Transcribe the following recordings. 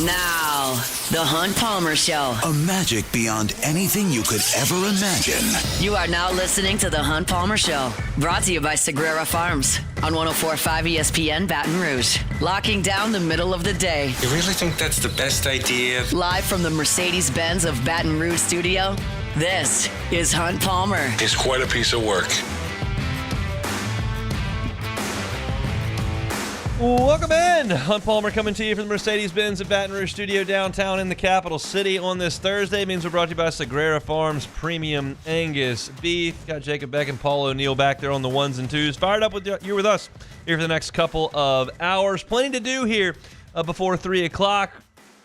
Now, the Hunt Palmer Show. A magic beyond anything you could ever imagine. You are now listening to the Hunt Palmer Show. Brought to you by Sagrera Farms on 104.5 ESPN Baton Rouge. Locking down the middle of the day. You really think that's the best idea? Live from the Mercedes-Benz of Baton Rouge studio, this is Hunt Palmer. It's quite a piece of work. Welcome in. Hunt Palmer coming to you from the Mercedes-Benz at Baton Rouge studio downtown in the capital city on this Thursday. It means we're brought to you by Sagrera Farms Premium Angus Beef. Got Jacob Beck and Paul O'Neill back there on the ones and twos. Fired up with you with us here for the next couple of hours. Plenty to do here before 3 o'clock.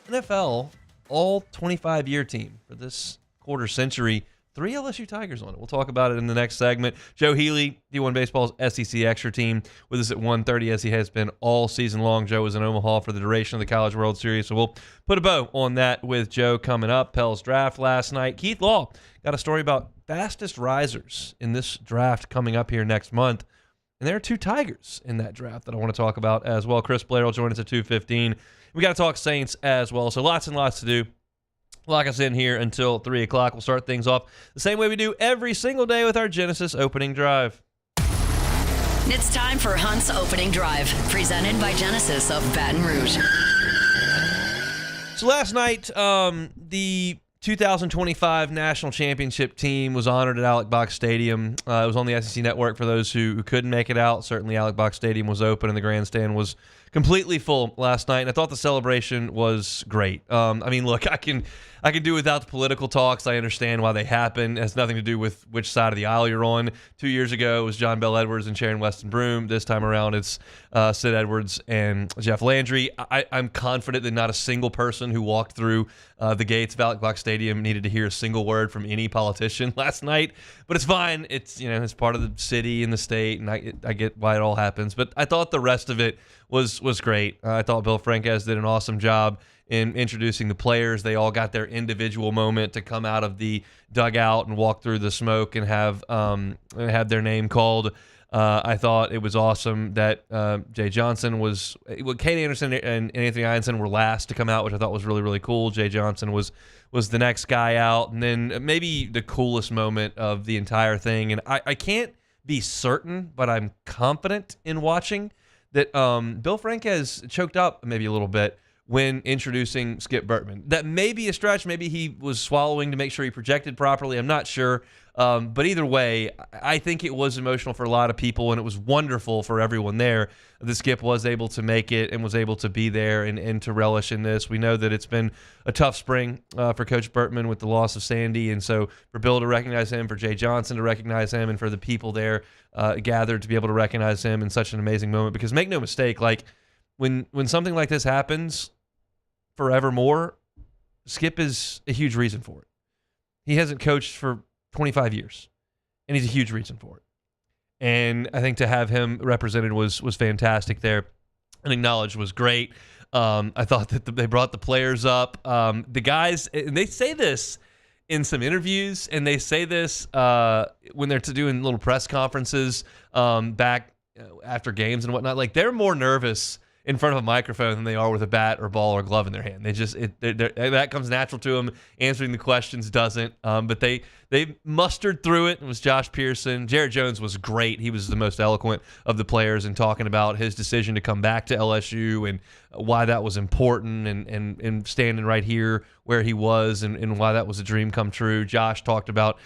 NFL all 25-year team for this quarter century. 3 LSU Tigers on it. We'll talk about it in the next segment. Joe Healey, D1 Baseball's SEC Extra team, with us at 1:30 as he has been all season long. Joe was in Omaha for the duration of the College World Series, so we'll put a bow on that with Joe coming up. Pell's draft last night. Keith Law got a story about fastest risers in this draft coming up here next month, and there are 2 Tigers in that draft that I want to talk about as well. Chris Blair will join us at 2:15. We got to talk Saints as well, so lots and lots to do. Lock us in here until 3 o'clock. We'll start things off the same way we do every single day with our Genesis opening drive. It's time for Hunt's opening drive, presented by Genesis of Baton Rouge. So last night, the 2025 National Championship team was honored at Alex Box Stadium. It was on the SEC Network for those who couldn't make it out. Certainly, Alex Box Stadium was open and the grandstand was completely full last night, and I thought the celebration was great. I mean, look, I can do without the political talks. I understand why they happen. It has nothing to do with which side of the aisle you're on. 2 years ago, it was John Bell Edwards and Sharon Weston Broom. This time around, it's Sid Edwards and Jeff Landry. I'm confident that not a single person who walked through the gates of Alex Box Stadium needed to hear a single word from any politician last night. But it's fine. It's it's part of the city and the state, and I get why it all happens. But I thought the rest of it was great. I thought Bill Franquez did an awesome job in introducing the players. They all got their individual moment to come out of the dugout and walk through the smoke and have their name called. I thought it was awesome that Jay Johnson was – Kate Anderson and Anthony Ianson were last to come out, which I thought was really, really cool. Jay Johnson was the next guy out. And then maybe the coolest moment of the entire thing, and I can't be certain, but I'm confident in watching – that Bill Franquez choked up maybe a little bit when introducing Skip Bertman. That may be a stretch. Maybe he was swallowing to make sure he projected properly. I'm not sure. But either way, I think it was emotional for a lot of people, and it was wonderful for everyone there that Skip was able to make it and was able to be there and to relish in this. We know that it's been a tough spring for Coach Bertman with the loss of Sandy, and so for Bill to recognize him, for Jay Johnson to recognize him, and for the people there gathered to be able to recognize him in such an amazing moment. Because make no mistake, like when something like this happens forevermore, Skip is a huge reason for it. He hasn't coached for 25 years, and he's a huge reason for it. And I think to have him represented was fantastic there, and acknowledged was great. I thought that they brought the players up. The guys, and they say this in some interviews, and they say this when they're doing little press conferences back after games and whatnot. Like, they're more nervous in front of a microphone than they are with a bat or ball or glove in their hand. They just that comes natural to them. Answering the questions doesn't. But they mustered through it. It was Josh Pearson. Jared Jones was great. He was the most eloquent of the players in talking about his decision to come back to LSU and why that was important and standing right here where he was and why that was a dream come true. Josh talked about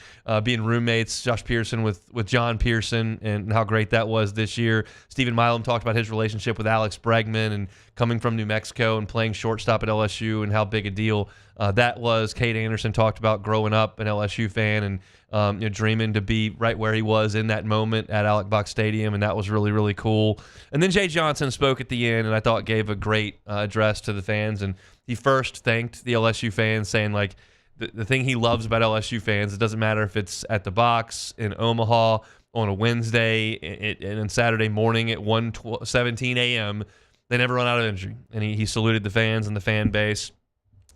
being roommates, Josh Pearson with John Pearson, and how great that was this year. Stephen Milam talked about his relationship with Alex Bregman and coming from New Mexico and playing shortstop at LSU and how big a deal that was. Kate Anderson talked about growing up an LSU fan and dreaming to be right where he was in that moment at Alex Box Stadium, and that was really, really cool. And then Jay Johnson spoke at the end, and I thought gave a great address to the fans. And he first thanked the LSU fans, saying, like, the thing he loves about LSU fans, it doesn't matter if it's at the box in Omaha on a Wednesday and on Saturday morning at 1:17 a.m., they never run out of energy. And he saluted the fans and the fan base.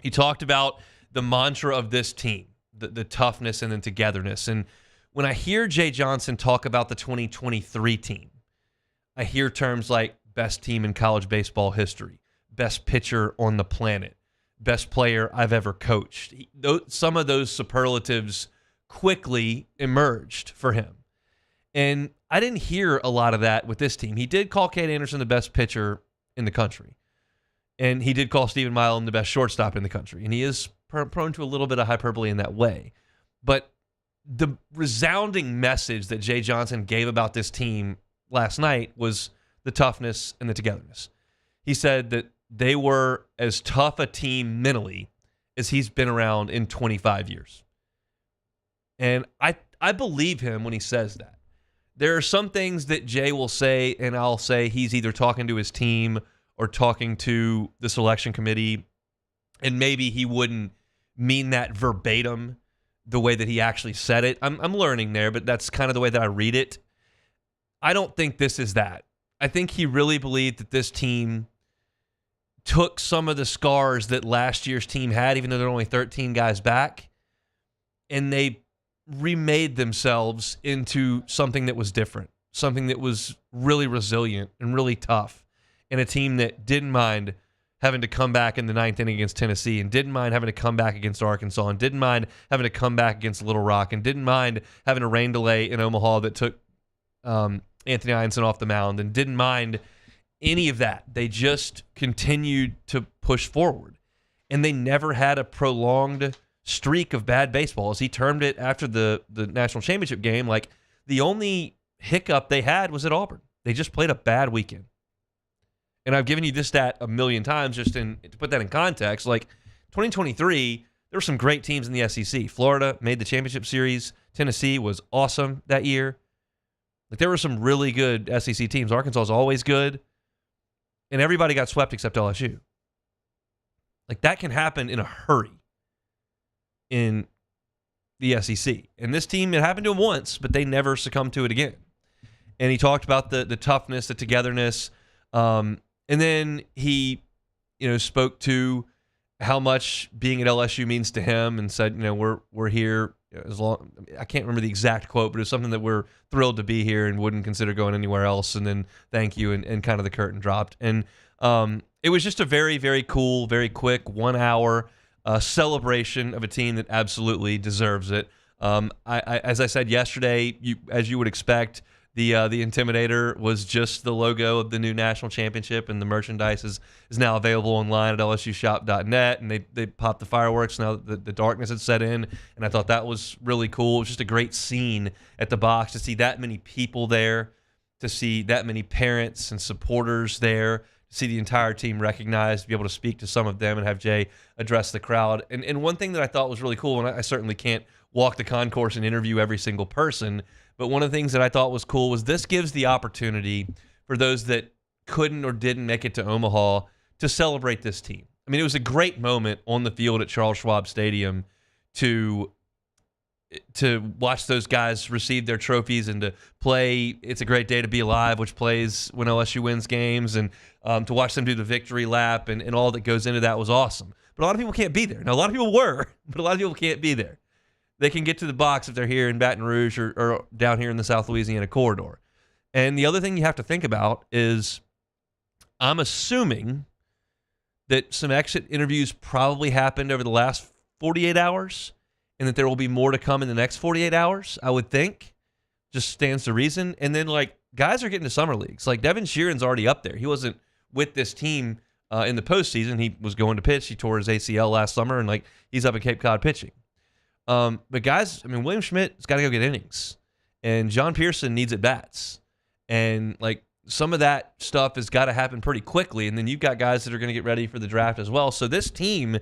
He talked about the mantra of this team, the toughness and the togetherness. And when I hear Jay Johnson talk about the 2023 team, I hear terms like best team in college baseball history, best pitcher on the planet, best player I've ever coached. Some of those superlatives quickly emerged for him. And I didn't hear a lot of that with this team. He did call Cade Anderson the best pitcher in the country. And he did call Stephen Milam the best shortstop in the country. And he is prone to a little bit of hyperbole in that way. But the resounding message that Jay Johnson gave about this team last night was the toughness and the togetherness. He said that they were as tough a team mentally as he's been around in 25 years. And I believe him when he says that. There are some things that Jay will say, and I'll say he's either talking to his team or talking to the selection committee, and maybe he wouldn't mean that verbatim the way that he actually said it. I'm learning there, but that's kind of the way that I read it. I don't think this is that. I think he really believed that this team took some of the scars that last year's team had, even though there are only 13 guys back, and they remade themselves into something that was different, something that was really resilient and really tough, and a team that didn't mind having to come back in the ninth inning against Tennessee, and didn't mind having to come back against Arkansas, and didn't mind having to come back against Little Rock, and didn't mind having a rain delay in Omaha that took Anthony Einson off the mound, and didn't mind any of that. They just continued to push forward, and they never had a prolonged streak of bad baseball, as he termed it after the national championship game. Like, the only hiccup they had was at Auburn. They just played a bad weekend. And I've given you this stat a million times just to put that in context. Like, 2023, there were some great teams in the SEC. Florida made the championship series. Tennessee was awesome that year. Like, there were some really good SEC teams. Arkansas is always good. And everybody got swept except LSU. Like, that can happen in a hurry in the SEC. And this team, it happened to them once, but they never succumbed to it again. And he talked about the toughness, the togetherness. And then he, spoke to how much being at LSU means to him, and said, we're here as long. I can't remember the exact quote, but it was something that we're thrilled to be here and wouldn't consider going anywhere else. And then thank you, and kind of the curtain dropped. And it was just a very, very cool, very quick 1 hour celebration of a team that absolutely deserves it. As I said yesterday, as you would expect, the Intimidator was just the logo of the new national championship, and the merchandise is now available online at lsushop.net, and they popped the fireworks now that the darkness had set in, and I thought that was really cool. It was just a great scene at the box to see that many people there, to see that many parents and supporters there, to see the entire team recognized, to be able to speak to some of them and have Jay address the crowd. And one thing that I thought was really cool, and I certainly can't walk the concourse and interview every single person, but one of the things that I thought was cool was this gives the opportunity for those that couldn't or didn't make it to Omaha to celebrate this team. I mean, it was a great moment on the field at Charles Schwab Stadium to watch those guys receive their trophies and to play It's a Great Day to Be Alive, which plays when LSU wins games, and to watch them do the victory lap and all that goes into that was awesome. But a lot of people can't be there. Now, a lot of people were, but a lot of people can't be there. They can get to the box if they're here in Baton Rouge or down here in the South Louisiana corridor. And the other thing you have to think about is, I'm assuming that some exit interviews probably happened over the last 48 hours, and that there will be more to come in the next 48 hours, I would think. Just stands to reason. And then, guys are getting to summer leagues. Like, Devin Sheeran's already up there. He wasn't with this team in the postseason. He was going to pitch. He tore his ACL last summer, and, he's up at Cape Cod pitching. But guys, William Schmidt's got to go get innings, and John Pearson needs at-bats. And, some of that stuff has got to happen pretty quickly, and then you've got guys that are going to get ready for the draft as well. So this team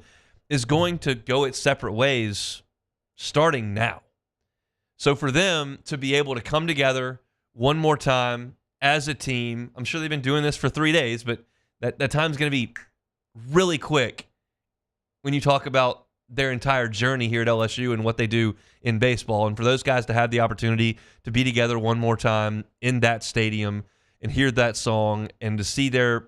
is going to go its separate ways starting now. So for them to be able to come together one more time as a team, I'm sure they've been doing this for 3 days, but that time's going to be really quick when you talk about their entire journey here at LSU and what they do in baseball. And for those guys to have the opportunity to be together one more time in that stadium and hear that song, and to see their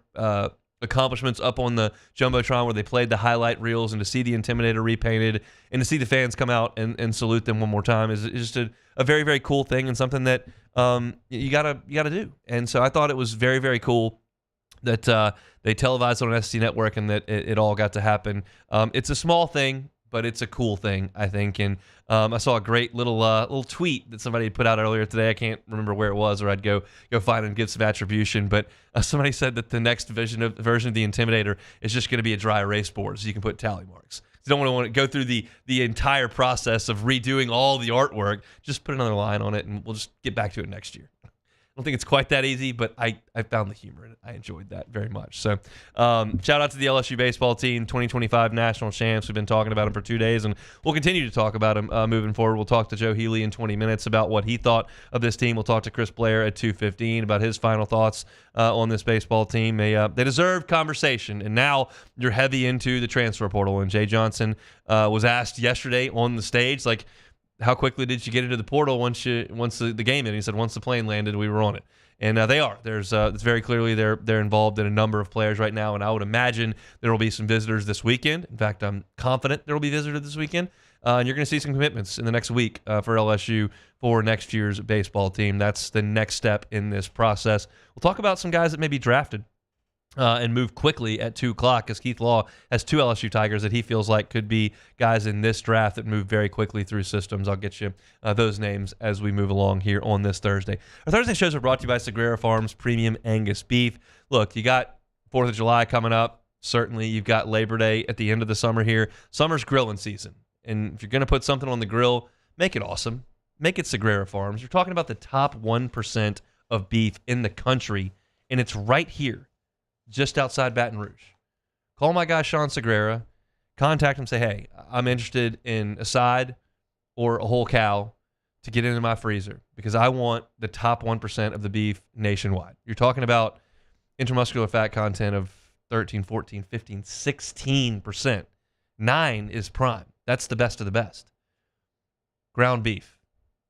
accomplishments up on the Jumbotron where they played the highlight reels, and to see the Intimidator repainted, and to see the fans come out and salute them one more time is just a very, very cool thing, and something that you gotta do. And so I thought it was very, very cool that they televised on an SC network and that it all got to happen. It's a small thing, but it's a cool thing, I think. And I saw a great little tweet that somebody had put out earlier today. I can't remember where it was, or I'd go find it and give some attribution. But somebody said that the next version of the Intimidator is just going to be a dry erase board, so you can put tally marks. You don't want to go through the entire process of redoing all the artwork. Just put another line on it, and we'll just get back to it next year. I don't think it's quite that easy, but I found the humor in it. I enjoyed that very much. So shout out to the LSU baseball team, 2025 national champs. We've been talking about them for 2 days, and we'll continue to talk about them moving forward. We'll talk to Joe Healey in 20 minutes about what he thought of this team. We'll talk to Chris Blair at 2:15 about his final thoughts on this baseball team. They deserve conversation, and now you're heavy into the transfer portal. And Jay Johnson was asked yesterday on the stage, like, how quickly did you get into the portal once the game ended? He said once the plane landed, we were on it. And they are. It's very clearly they're involved in a number of players right now, and I would imagine there will be some visitors this weekend. In fact, I'm confident there will be visitors this weekend. And you're going to see some commitments in the next week for LSU for next year's baseball team. That's the next step in this process. We'll talk about some guys that may be drafted and move quickly at 2 o'clock, because Keith Law has 2 LSU Tigers that he feels like could be guys in this draft that move very quickly through systems. I'll get you those names as we move along here on this Thursday. Our Thursday shows are brought to you by Sagrera Farms Premium Angus Beef. Look, you got 4th of July coming up. Certainly, you've got Labor Day at the end of the summer here. Summer's grilling season. And if you're going to put something on the grill, make it awesome. Make it Sagrera Farms. You're talking about the top 1% of beef in the country, and it's right here, just outside Baton Rouge. Call my guy Sean Sagrera, contact him, say, hey, I'm interested in a side or a whole cow to get into my freezer, because I want the top 1% of the beef nationwide. You're talking about intramuscular fat content of 13, 14, 15, 16%. 9 is prime. That's the best of the best. Ground beef,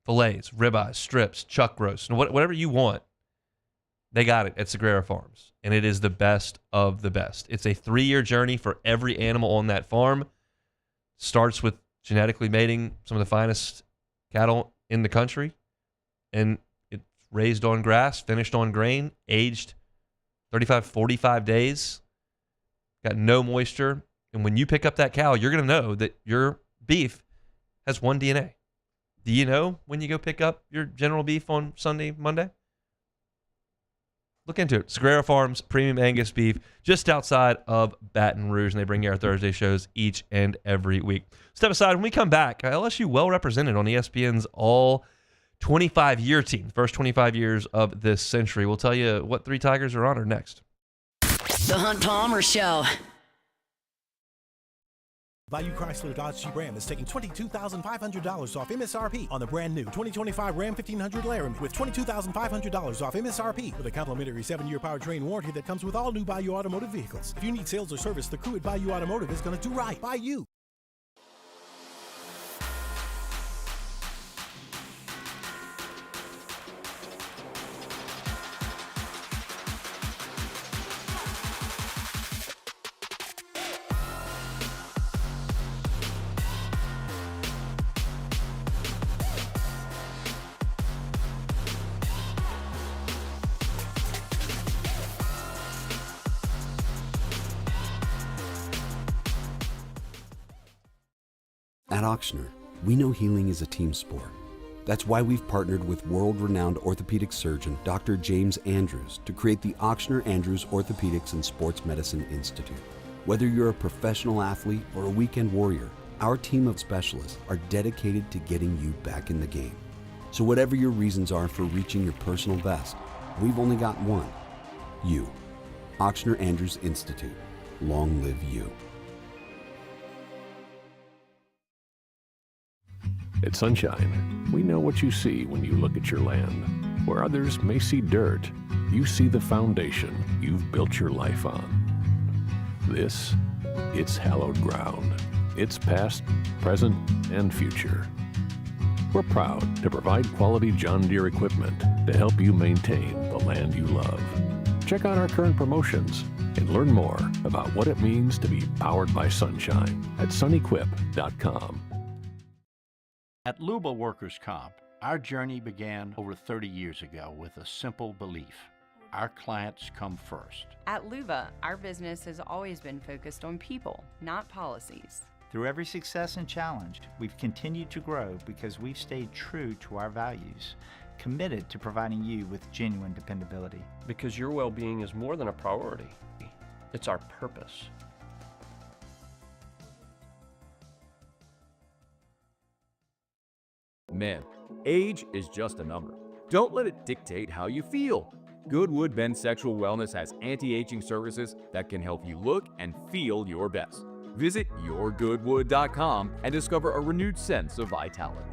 fillets, ribeyes, strips, chuck roast, whatever you want, they got it at Sagrera Farms, and it is the best of the best. It's a 3-year journey for every animal on that farm. Starts with genetically mating some of the finest cattle in the country, and it's raised on grass, finished on grain, aged 35, 45 days, got no moisture. And when you pick up that cow, you're going to know that your beef has one DNA. Do you know when you go pick up your general beef on Sunday, Monday? Look into it. Sagrera Farms Premium Angus Beef, just outside of Baton Rouge, and they bring you our Thursday shows each and every week. Step aside. When we come back, LSU well represented on ESPN's all 25-year team, the first 25 years of this century. We'll tell you what 3 Tigers are honored next. The Hunt Palmer Show. Bayou Chrysler Dodge Jeep Ram is taking $22,500 off MSRP on the brand new 2025 Ram 1500 Laramie with $22,500 off MSRP with a complimentary 7-year powertrain warranty that comes with all new Bayou Automotive vehicles. If you need sales or service, the crew at Bayou Automotive is going to do right by you. At Ochsner, we know healing is a team sport. That's why we've partnered with world-renowned orthopedic surgeon Dr. James Andrews to create the Ochsner Andrews Orthopedics and Sports Medicine Institute. Whether you're a professional athlete or a weekend warrior, our team of specialists are dedicated to getting you back in the game. So whatever your reasons are for reaching your personal best, we've only got one: you. Ochsner Andrews Institute. Long live you. At Sunshine, we know what you see when you look at your land. Where others may see dirt, you see the foundation you've built your life on. It's hallowed ground. It's past, present, and future. We're proud to provide quality John Deere equipment to help you maintain the land you love. Check out our current promotions and learn more about what it means to be powered by Sunshine at sunequip.com. At Luba Workers' Comp, our journey began over 30 years ago with a simple belief. our clients come first. At Luva, our business has always been focused on people, not policies. Through every success and challenge, we've continued to grow because we've stayed true to our values, committed to providing you with genuine dependability. Because your well-being is more than a priority. It's our purpose. Man, age is just a number. Don't let it dictate how you feel. Goodwood Men's Sexual Wellness has anti-aging services that can help you look and feel your best. Visit yourgoodwood.com and discover a renewed sense of vitality.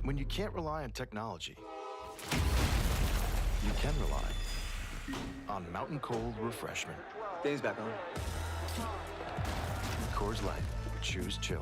When you can't rely on technology, you can rely on Mountain Cold Refreshment. Dave's back on. Coors Light. Choose chill.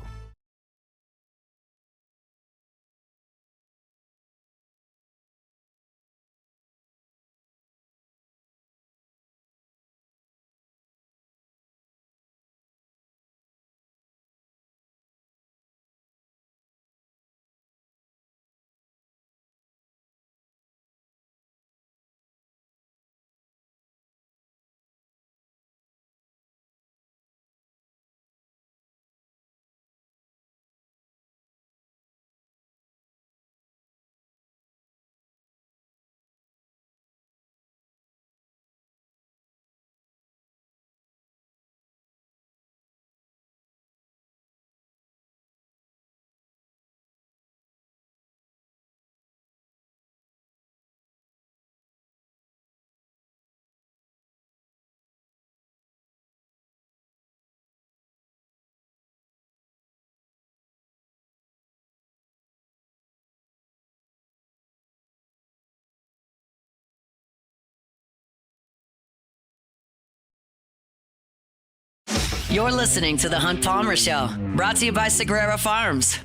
You're listening to The Hunt Palmer Show, brought to you by Sagrera Farms.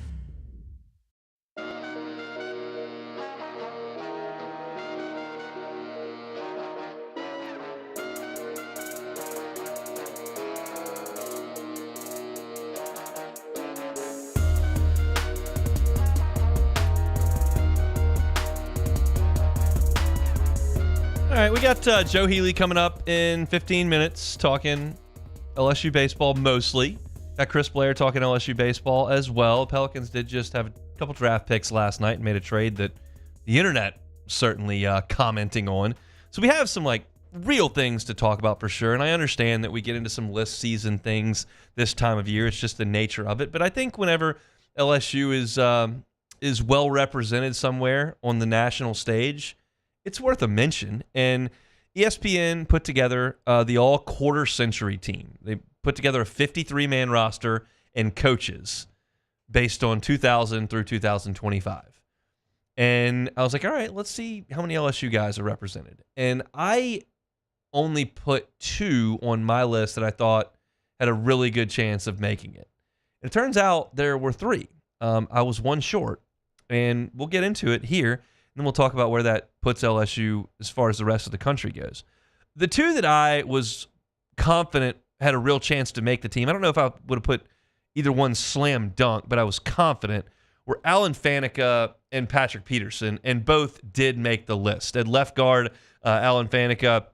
All right, we got Joe Healey coming up in 15 minutes talking LSU baseball mostly. Got Chris Blair talking LSU baseball as well. Pelicans did just have a couple draft picks last night and made a trade that the internet certainly commenting on. So we have some real things to talk about for sure. And I understand that we get into some list season things this time of year. It's just the nature of it. But I think whenever LSU is well represented somewhere on the national stage, it's worth a mention. And ESPN put together the all-quarter century team. They put together a 53-man roster and coaches based on 2000 through 2025. And I was like, all right, let's see how many LSU guys are represented. And I only put 2 on my list that I thought had a really good chance of making it. And it turns out there were 3. I was 1 short. And we'll get into it here. Then we'll talk about where that puts LSU as far as the rest of the country goes. The 2 that I was confident had a real chance to make the team, I don't know if I would have put either one slam dunk, but I was confident, were Alan Faneca and Patrick Peterson, and both did make the list. At left guard, Alan Faneca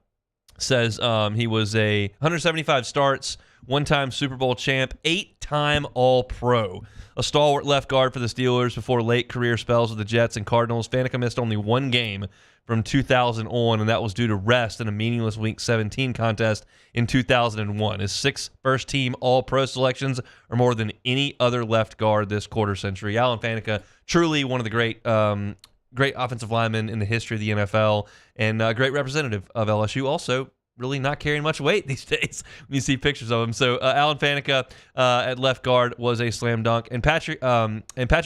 says he was a 175 starts, 1-time Super Bowl champ, 8-time All-Pro. A stalwart left guard for the Steelers before late career spells with the Jets and Cardinals. Faneca missed only 1 game from 2000 on, and that was due to rest in a meaningless Week 17 contest in 2001. His 6 first-team All-Pro selections are more than any other left guard this quarter century. Alan Faneca, truly one of the great offensive linemen in the history of the NFL, and a great representative of LSU. Also, really not carrying much weight these days when you see pictures of him. So Alan Faneca at left guard was a slam dunk, and Patrick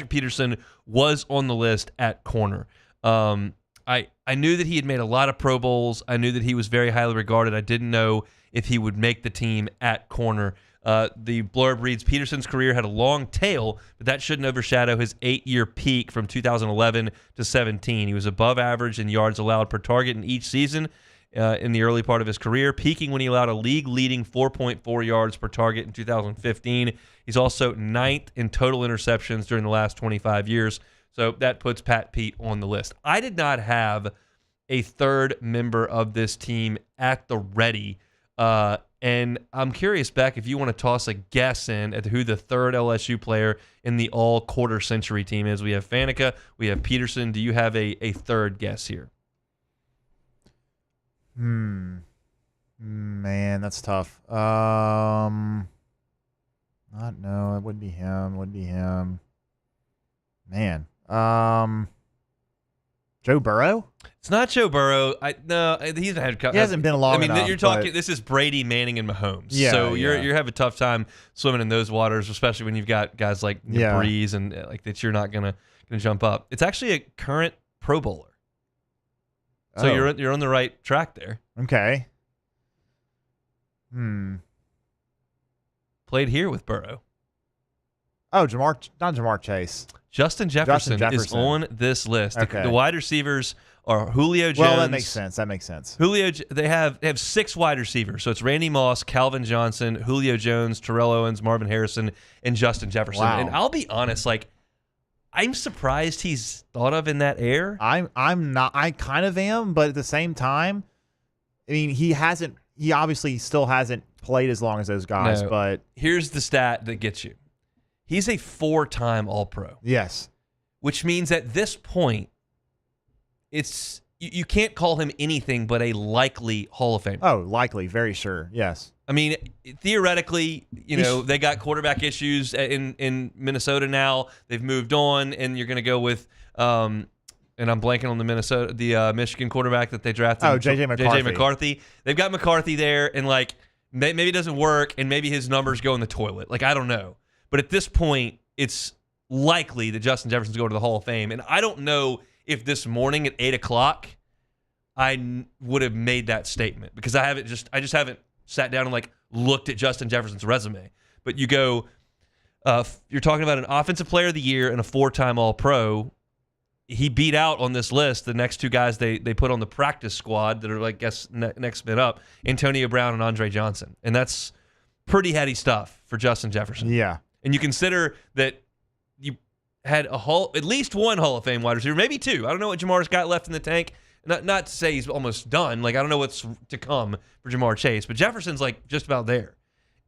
Peterson was on the list at corner. I knew that he had made a lot of Pro Bowls. I knew that he was very highly regarded. I didn't know if he would make the team at corner. The blurb reads, Peterson's career had a long tail, but that shouldn't overshadow his 8-year peak from 2011 to 17. He was above average in yards allowed per target in each season in the early part of his career, peaking when he allowed a league-leading 4.4 yards per target in 2015. He's also 9th in total interceptions during the last 25 years. So that puts Pat Pete on the list. I did not have a third member of this team at the ready. And I'm curious, Beck, if you want to toss a guess in at who the third LSU player in the all quarter century team is. We have Faneca, we have Peterson. Do you have a third guess here? Man, that's tough. It wouldn't be him. Man. Joe Burrow? It's not Joe Burrow. No, he's a head coach. He hasn't been long enough. You're talking. This is Brady, Manning, and Mahomes. Yeah, so you're having a tough time swimming in those waters, especially when you've got guys like Breeze and like that. You're not gonna jump up. It's actually a current Pro Bowler. So you're on the right track there. Okay. Played here with Burrow. Oh, not Jamar Chase. Justin Jefferson is on this list. Okay. The wide receivers are Julio Jones. Well, that makes sense. They have 6 wide receivers. So it's Randy Moss, Calvin Johnson, Julio Jones, Terrell Owens, Marvin Harrison, and Justin Jefferson. Wow. And I'll be honest, I'm surprised he's thought of in that air. I'm not. I kind of am, but at the same time, I mean, he obviously still hasn't played as long as those guys. No. But here's the stat that gets you. He's a 4-time All-Pro. Yes. Which means at this point, it's you can't call him anything but a likely Hall of Famer. Oh, likely, very sure. Yes. I mean, theoretically, they got quarterback issues in Minnesota now. They've moved on, and you're going to go with and I'm blanking on the Michigan quarterback that they drafted. Oh, J.J. McCarthy. They've got McCarthy there, and maybe it doesn't work, and maybe his numbers go in the toilet. I don't know. But at this point, it's likely that Justin Jefferson's going to the Hall of Fame. And I don't know if this morning at 8 o'clock I would have made that statement because I just haven't sat down and looked at Justin Jefferson's resume. But you go, you're talking about an offensive player of the year and a 4-time All-Pro. He beat out on this list the next 2 guys they put on the practice squad that are, next men up, Antonio Brown and Andre Johnson. And that's pretty heady stuff for Justin Jefferson. Yeah. And you consider that you had at least one Hall of Fame wide receiver, maybe 2. I don't know what Jamar's got left in the tank. Not to say he's almost done. I don't know what's to come for Jamar Chase, but Jefferson's just about there.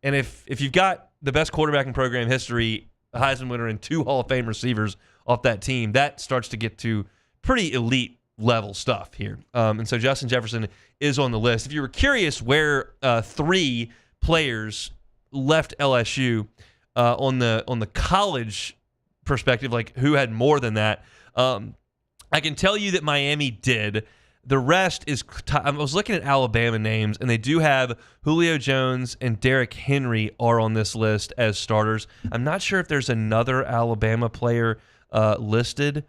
And if you've got the best quarterback in program history, a Heisman winner, and 2 Hall of Fame receivers off that team, that starts to get to pretty elite level stuff here. And so Justin Jefferson is on the list. If you were curious where 3 players left LSU on the college perspective, who had more than that, I can tell you that Miami did. The rest is I was looking at Alabama names, and they do have Julio Jones and Derrick Henry are on this list as starters. I'm not sure if there's another Alabama player listed.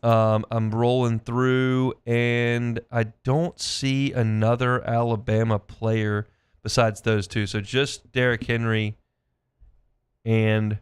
I'm rolling through, and I don't see another Alabama player besides those 2. So just Derrick Henry and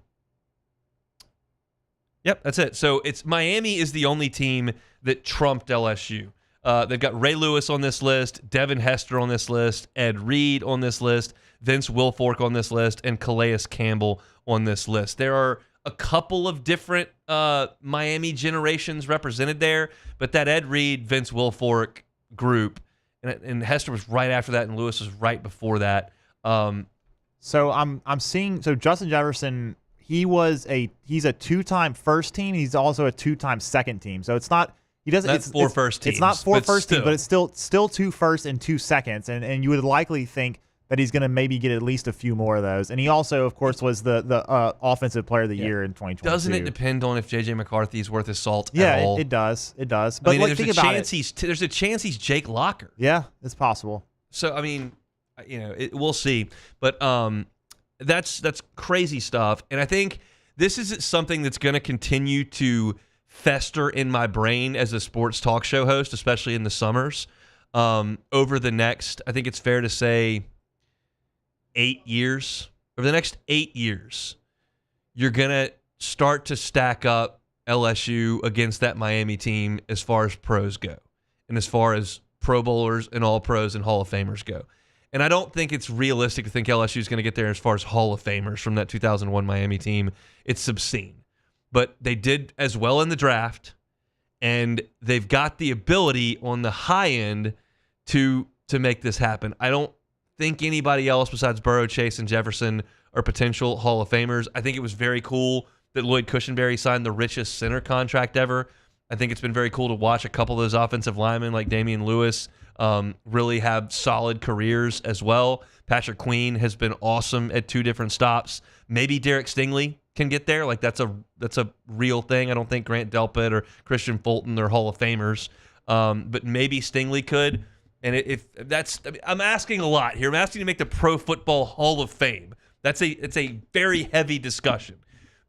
yep, that's it. So it's Miami is the only team that trumped LSU. They've got Ray Lewis on this list, Devin Hester on this list, Ed Reed on this list, Vince Wilfork on this list, and Calais Campbell on this list. There are a couple of different Miami generations represented there, but that Ed Reed, Vince Wilfork group, and Hester was right after that, and Lewis was right before that. So I'm seeing Justin Jefferson. He's a 2-time first team. He's also a 2-time second team. So it's not It's 4 first teams. It's not 4 first teams, but it's still 2 first and 2 seconds. And you would likely think that he's going to maybe get at least a few more of those. And he also, of course, was the offensive player of the year in 2022. Doesn't it depend on if J.J. McCarthy is worth his salt at all? Yeah, it does. It does. But think about it. There's a chance he's Jake Locker. Yeah, it's possible. So, we'll see. But that's crazy stuff. And I think this is something that's going to continue to fester in my brain as a sports talk show host, especially in the summers, over the next, I think it's fair to say, 8 years. Over the next 8 years, you're going to start to stack up LSU against that Miami team as far as pros go and as far as Pro Bowlers and All-Pros and Hall of Famers go. And I don't think it's realistic to think LSU is going to get there as far as Hall of Famers from that 2001 Miami team. It's obscene. but they did as well in the draft, and they've got the ability on the high end to make this happen. I don't think anybody else besides Burrow, Chase, and Jefferson are potential Hall of Famers. I think it was very cool that Lloyd Cushenberry signed the richest center contract ever. I think it's been very cool to watch a couple of those offensive linemen like Damian Lewis really have solid careers as well. Patrick Queen has been awesome at 2 different stops. Maybe Derek Stingley can get there. Like that's a real thing. I don't think Grant Delpit or Christian Fulton are Hall of Famers, but maybe Stingley could. And I'm asking a lot here. I'm asking to make the Pro Football Hall of Fame. It's a very heavy discussion,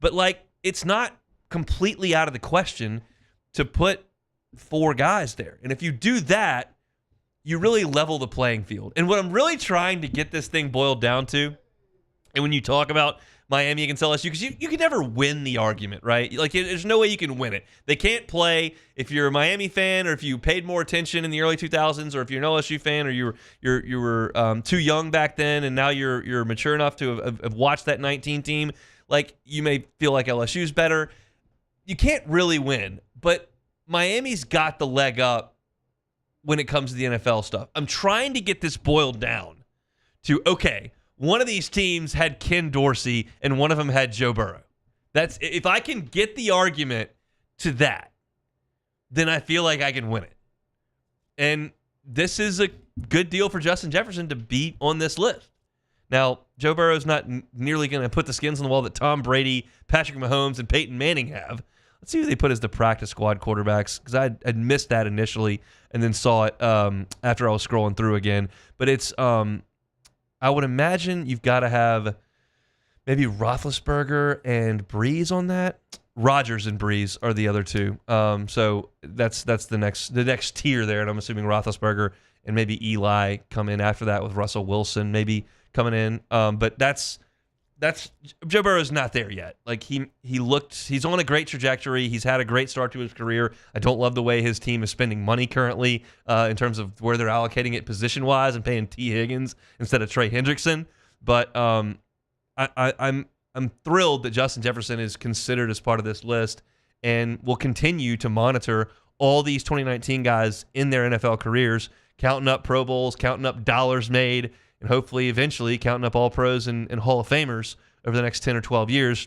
but like it's not completely out of the question to put 4 guys there. And if you do that, you really level the playing field. And what I'm really trying to get this thing boiled down to, and when you talk about Miami against LSU, because you can never win the argument, right? Like, there's no way you can win it. They can't play if you're a Miami fan or if you paid more attention in the early 2000s or if you're an LSU fan or you were too young back then and now you're mature enough to have watched that 19 team. Like, you may feel like LSU's better. You can't really win, but Miami's got the leg up when it comes to the NFL stuff. I'm trying to get this boiled down to, okay, one of these teams had Ken Dorsey and one of them had Joe Burrow. That's if I can get the argument to that, then I feel like I can win it. And this is a good deal for Justin Jefferson to be on this list. Now, Joe Burrow's not nearly going to put the skins on the wall that Tom Brady, Patrick Mahomes, and Peyton Manning have. Let's see who they put as the practice squad quarterbacks, because I'd missed that initially and then saw it after I was scrolling through again. But it's, I would imagine you've got to have maybe Roethlisberger and Breeze on that. Rodgers and Breeze are the other 2. So that's the next tier there, and I'm assuming Roethlisberger and maybe Eli come in after that with Russell Wilson maybe coming in. But that's Joe Burrow's not there yet. Like he's on a great trajectory. He's had a great start to his career. I don't love the way his team is spending money currently in terms of where they're allocating it position-wise and paying T. Higgins instead of Trey Hendrickson. But I'm thrilled that Justin Jefferson is considered as part of this list, and will continue to monitor all these 2019 guys in their NFL careers, counting up Pro Bowls, counting up dollars made, and hopefully eventually counting up all pros and Hall of Famers over the next 10 or 12 years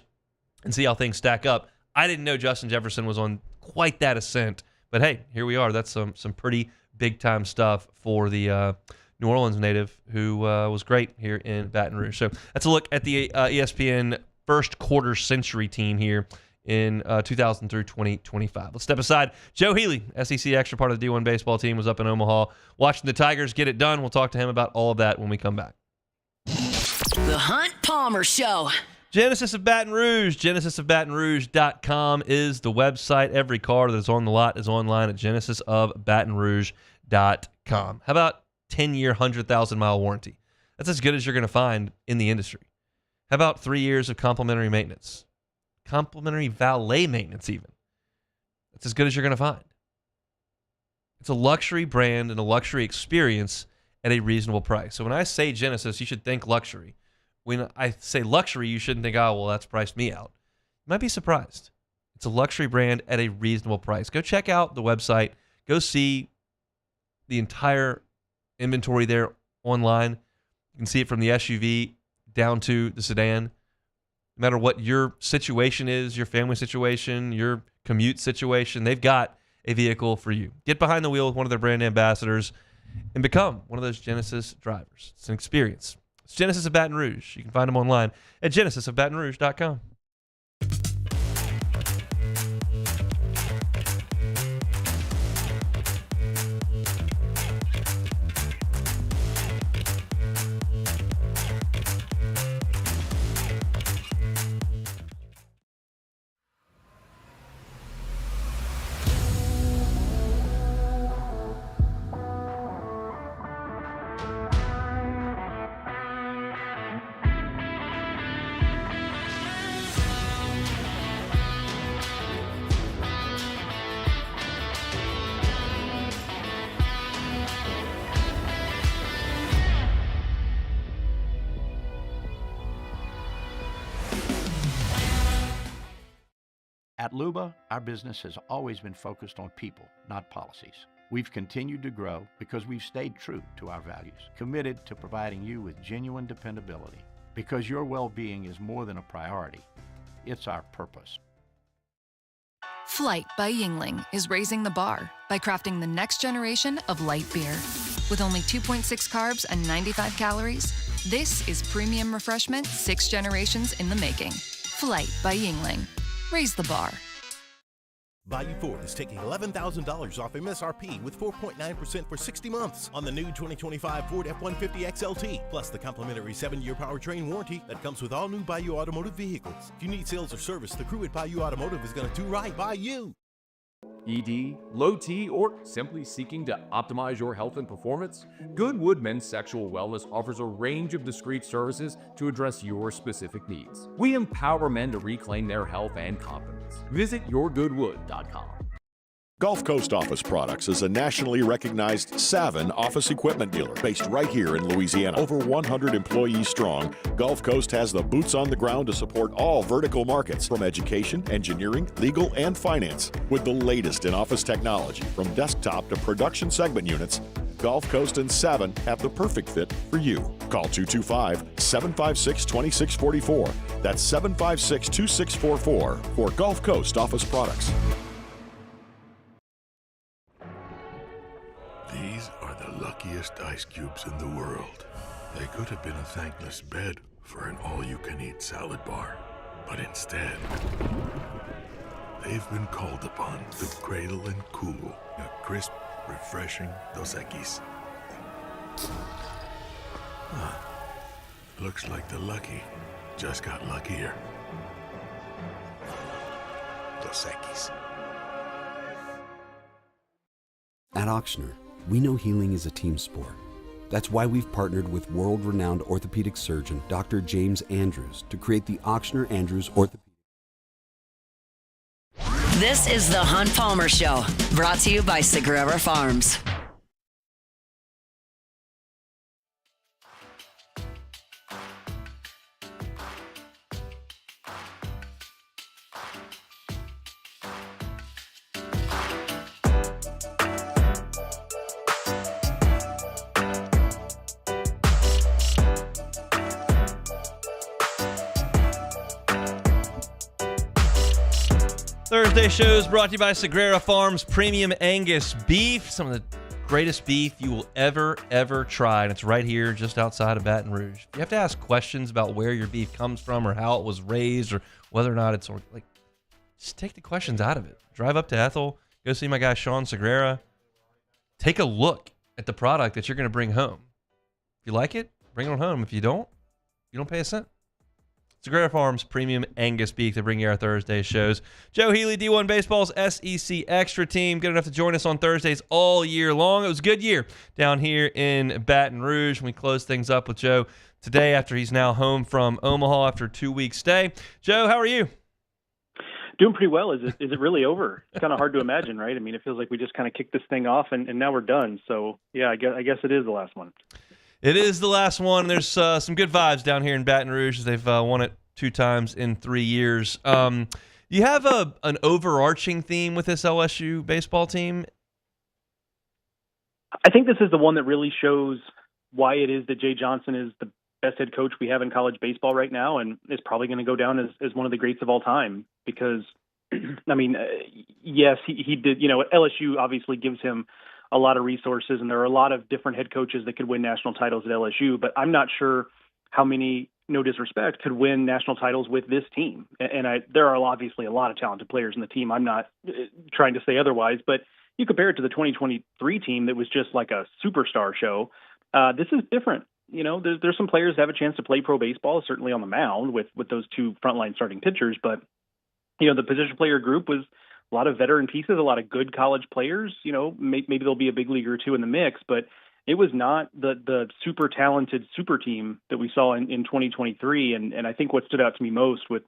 and see how things stack up. I didn't know Justin Jefferson was on quite that ascent, but hey, here we are. That's some pretty big-time stuff for the New Orleans native who was great here in Baton Rouge. So that's a look at the ESPN first quarter century team here in 2000 through 2025. Let's step aside. Joe Healey, SEC extra part of the D1 baseball team, was up in Omaha watching the Tigers get it done. We'll talk to him about all of that when we come back. The Hunt Palmer Show. Genesis of Baton Rouge. GenesisofBatonRouge.com is the website. Every car that's on the lot is online at GenesisofBatonRouge.com. How about 10-year, 100,000-mile warranty? That's as good as you're going to find in the industry. How about 3 years of complimentary maintenance? Complimentary valet maintenance even. That's as good as you're going to find. It's a luxury brand and a luxury experience at a reasonable price. So when I say Genesis, you should think luxury. When I say luxury, you shouldn't think, oh, well, that's priced me out. You might be surprised. It's a luxury brand at a reasonable price. Go check out the website. Go see the entire inventory there online. You can see it from the SUV down to the sedan. No matter what your situation is, your family situation, your commute situation, they've got a vehicle for you. Get behind the wheel with one of their brand ambassadors and become one of those Genesis drivers. It's an experience. It's Genesis of Baton Rouge. You can find them online at GenesisofBatonRouge.com. At Luba, our business has always been focused on people, not policies. We've continued to grow because we've stayed true to our values, committed to providing you with genuine dependability. Because your well-being is more than a priority, it's our purpose. Flight by Yingling is raising the bar by crafting the next generation of light beer. With only 2.6 carbs and 95 calories, this is premium refreshment 6 generations in the making. Flight by Yingling. Raise the bar. Bayou Ford is taking $11,000 off MSRP with 4.9% for 60 months on the new 2025 Ford F-150 XLT, plus the complimentary 7-year powertrain warranty that comes with all new Bayou Automotive vehicles. If you need sales or service, the crew at Bayou Automotive is going to do right by you. ED, low T, or simply seeking to optimize your health and performance? Goodwood Men's Sexual Wellness offers a range of discreet services to address your specific needs. We empower men to reclaim their health and confidence. Visit yourgoodwood.com. Gulf Coast Office Products is a nationally recognized Savin office equipment dealer based right here in Louisiana. Over 100 employees strong, Gulf Coast has the boots on the ground to support all vertical markets, from education, engineering, legal, and finance. With the latest in office technology, from desktop to production segment units, Gulf Coast and Savin have the perfect fit for you. Call 225-756-2644. That's 756-2644 for Gulf Coast Office Products. These are the luckiest ice cubes in the world. They could have been a thankless bed for an all-you-can-eat salad bar. But instead, they've been called upon to cradle and cool a crisp, refreshing Dos Equis. Looks like the lucky just got luckier. Dos Equis. At Auctioner, we know healing is a team sport. That's why we've partnered with world-renowned orthopedic surgeon Dr. James Andrews to create the Auctioner Andrews Orthopedic. This is the Hunt Palmer Show, brought to you by Sagrera Farms. Thursday shows brought to you by Sagrera Farms Premium Angus Beef. Some of the greatest beef you will ever try, and it's right here just outside of Baton Rouge. If you have to ask questions about where your beef comes from or how it was raised or whether or not it's like, just take the questions out of it. Drive up to Ethel, go see my guy Sean Sagrera. Take a look at the product that you're going to bring home. If you like it, bring it on home. If you don't pay a cent. Sagrera Farms Premium Angus Beef to bring you our Thursday shows. Joe Healey, D1 Baseball's SEC Extra Team, good enough to join us on Thursdays all year long. It was a good year down here in Baton Rouge. We closed things up with Joe today after he's now home from Omaha after a 2-week stay. Joe, how are you? Doing pretty well. Is it really over? It's kind of hard to imagine, right? I mean, it feels like we just kind of kicked this thing off and now we're done. So, yeah, I guess it is the last one. It is the last one. There's some good vibes down here in Baton Rouge. They've won it 2 times in 3 years. You have an overarching theme with this LSU baseball team? I think this is the one that really shows why it is that Jay Johnson is the best head coach we have in college baseball right now, and is probably going to go down as one of the greats of all time. Because, I mean, yes, he did. LSU obviously gives him a lot of resources, and there are a lot of different head coaches that could win national titles at LSU, but I'm not sure how many, no disrespect, could win national titles with this team. And there are obviously a lot of talented players in the team. I'm not trying to say otherwise, but you compare it to the 2023 team that was just like a superstar show. This is different. There's some players that have a chance to play pro baseball, certainly on the mound with those 2 frontline starting pitchers, but the position player group was a lot of veteran pieces, a lot of good college players. Maybe there'll be a big league or 2 in the mix, but it was not the super talented super team that we saw in 2023. And I think what stood out to me most with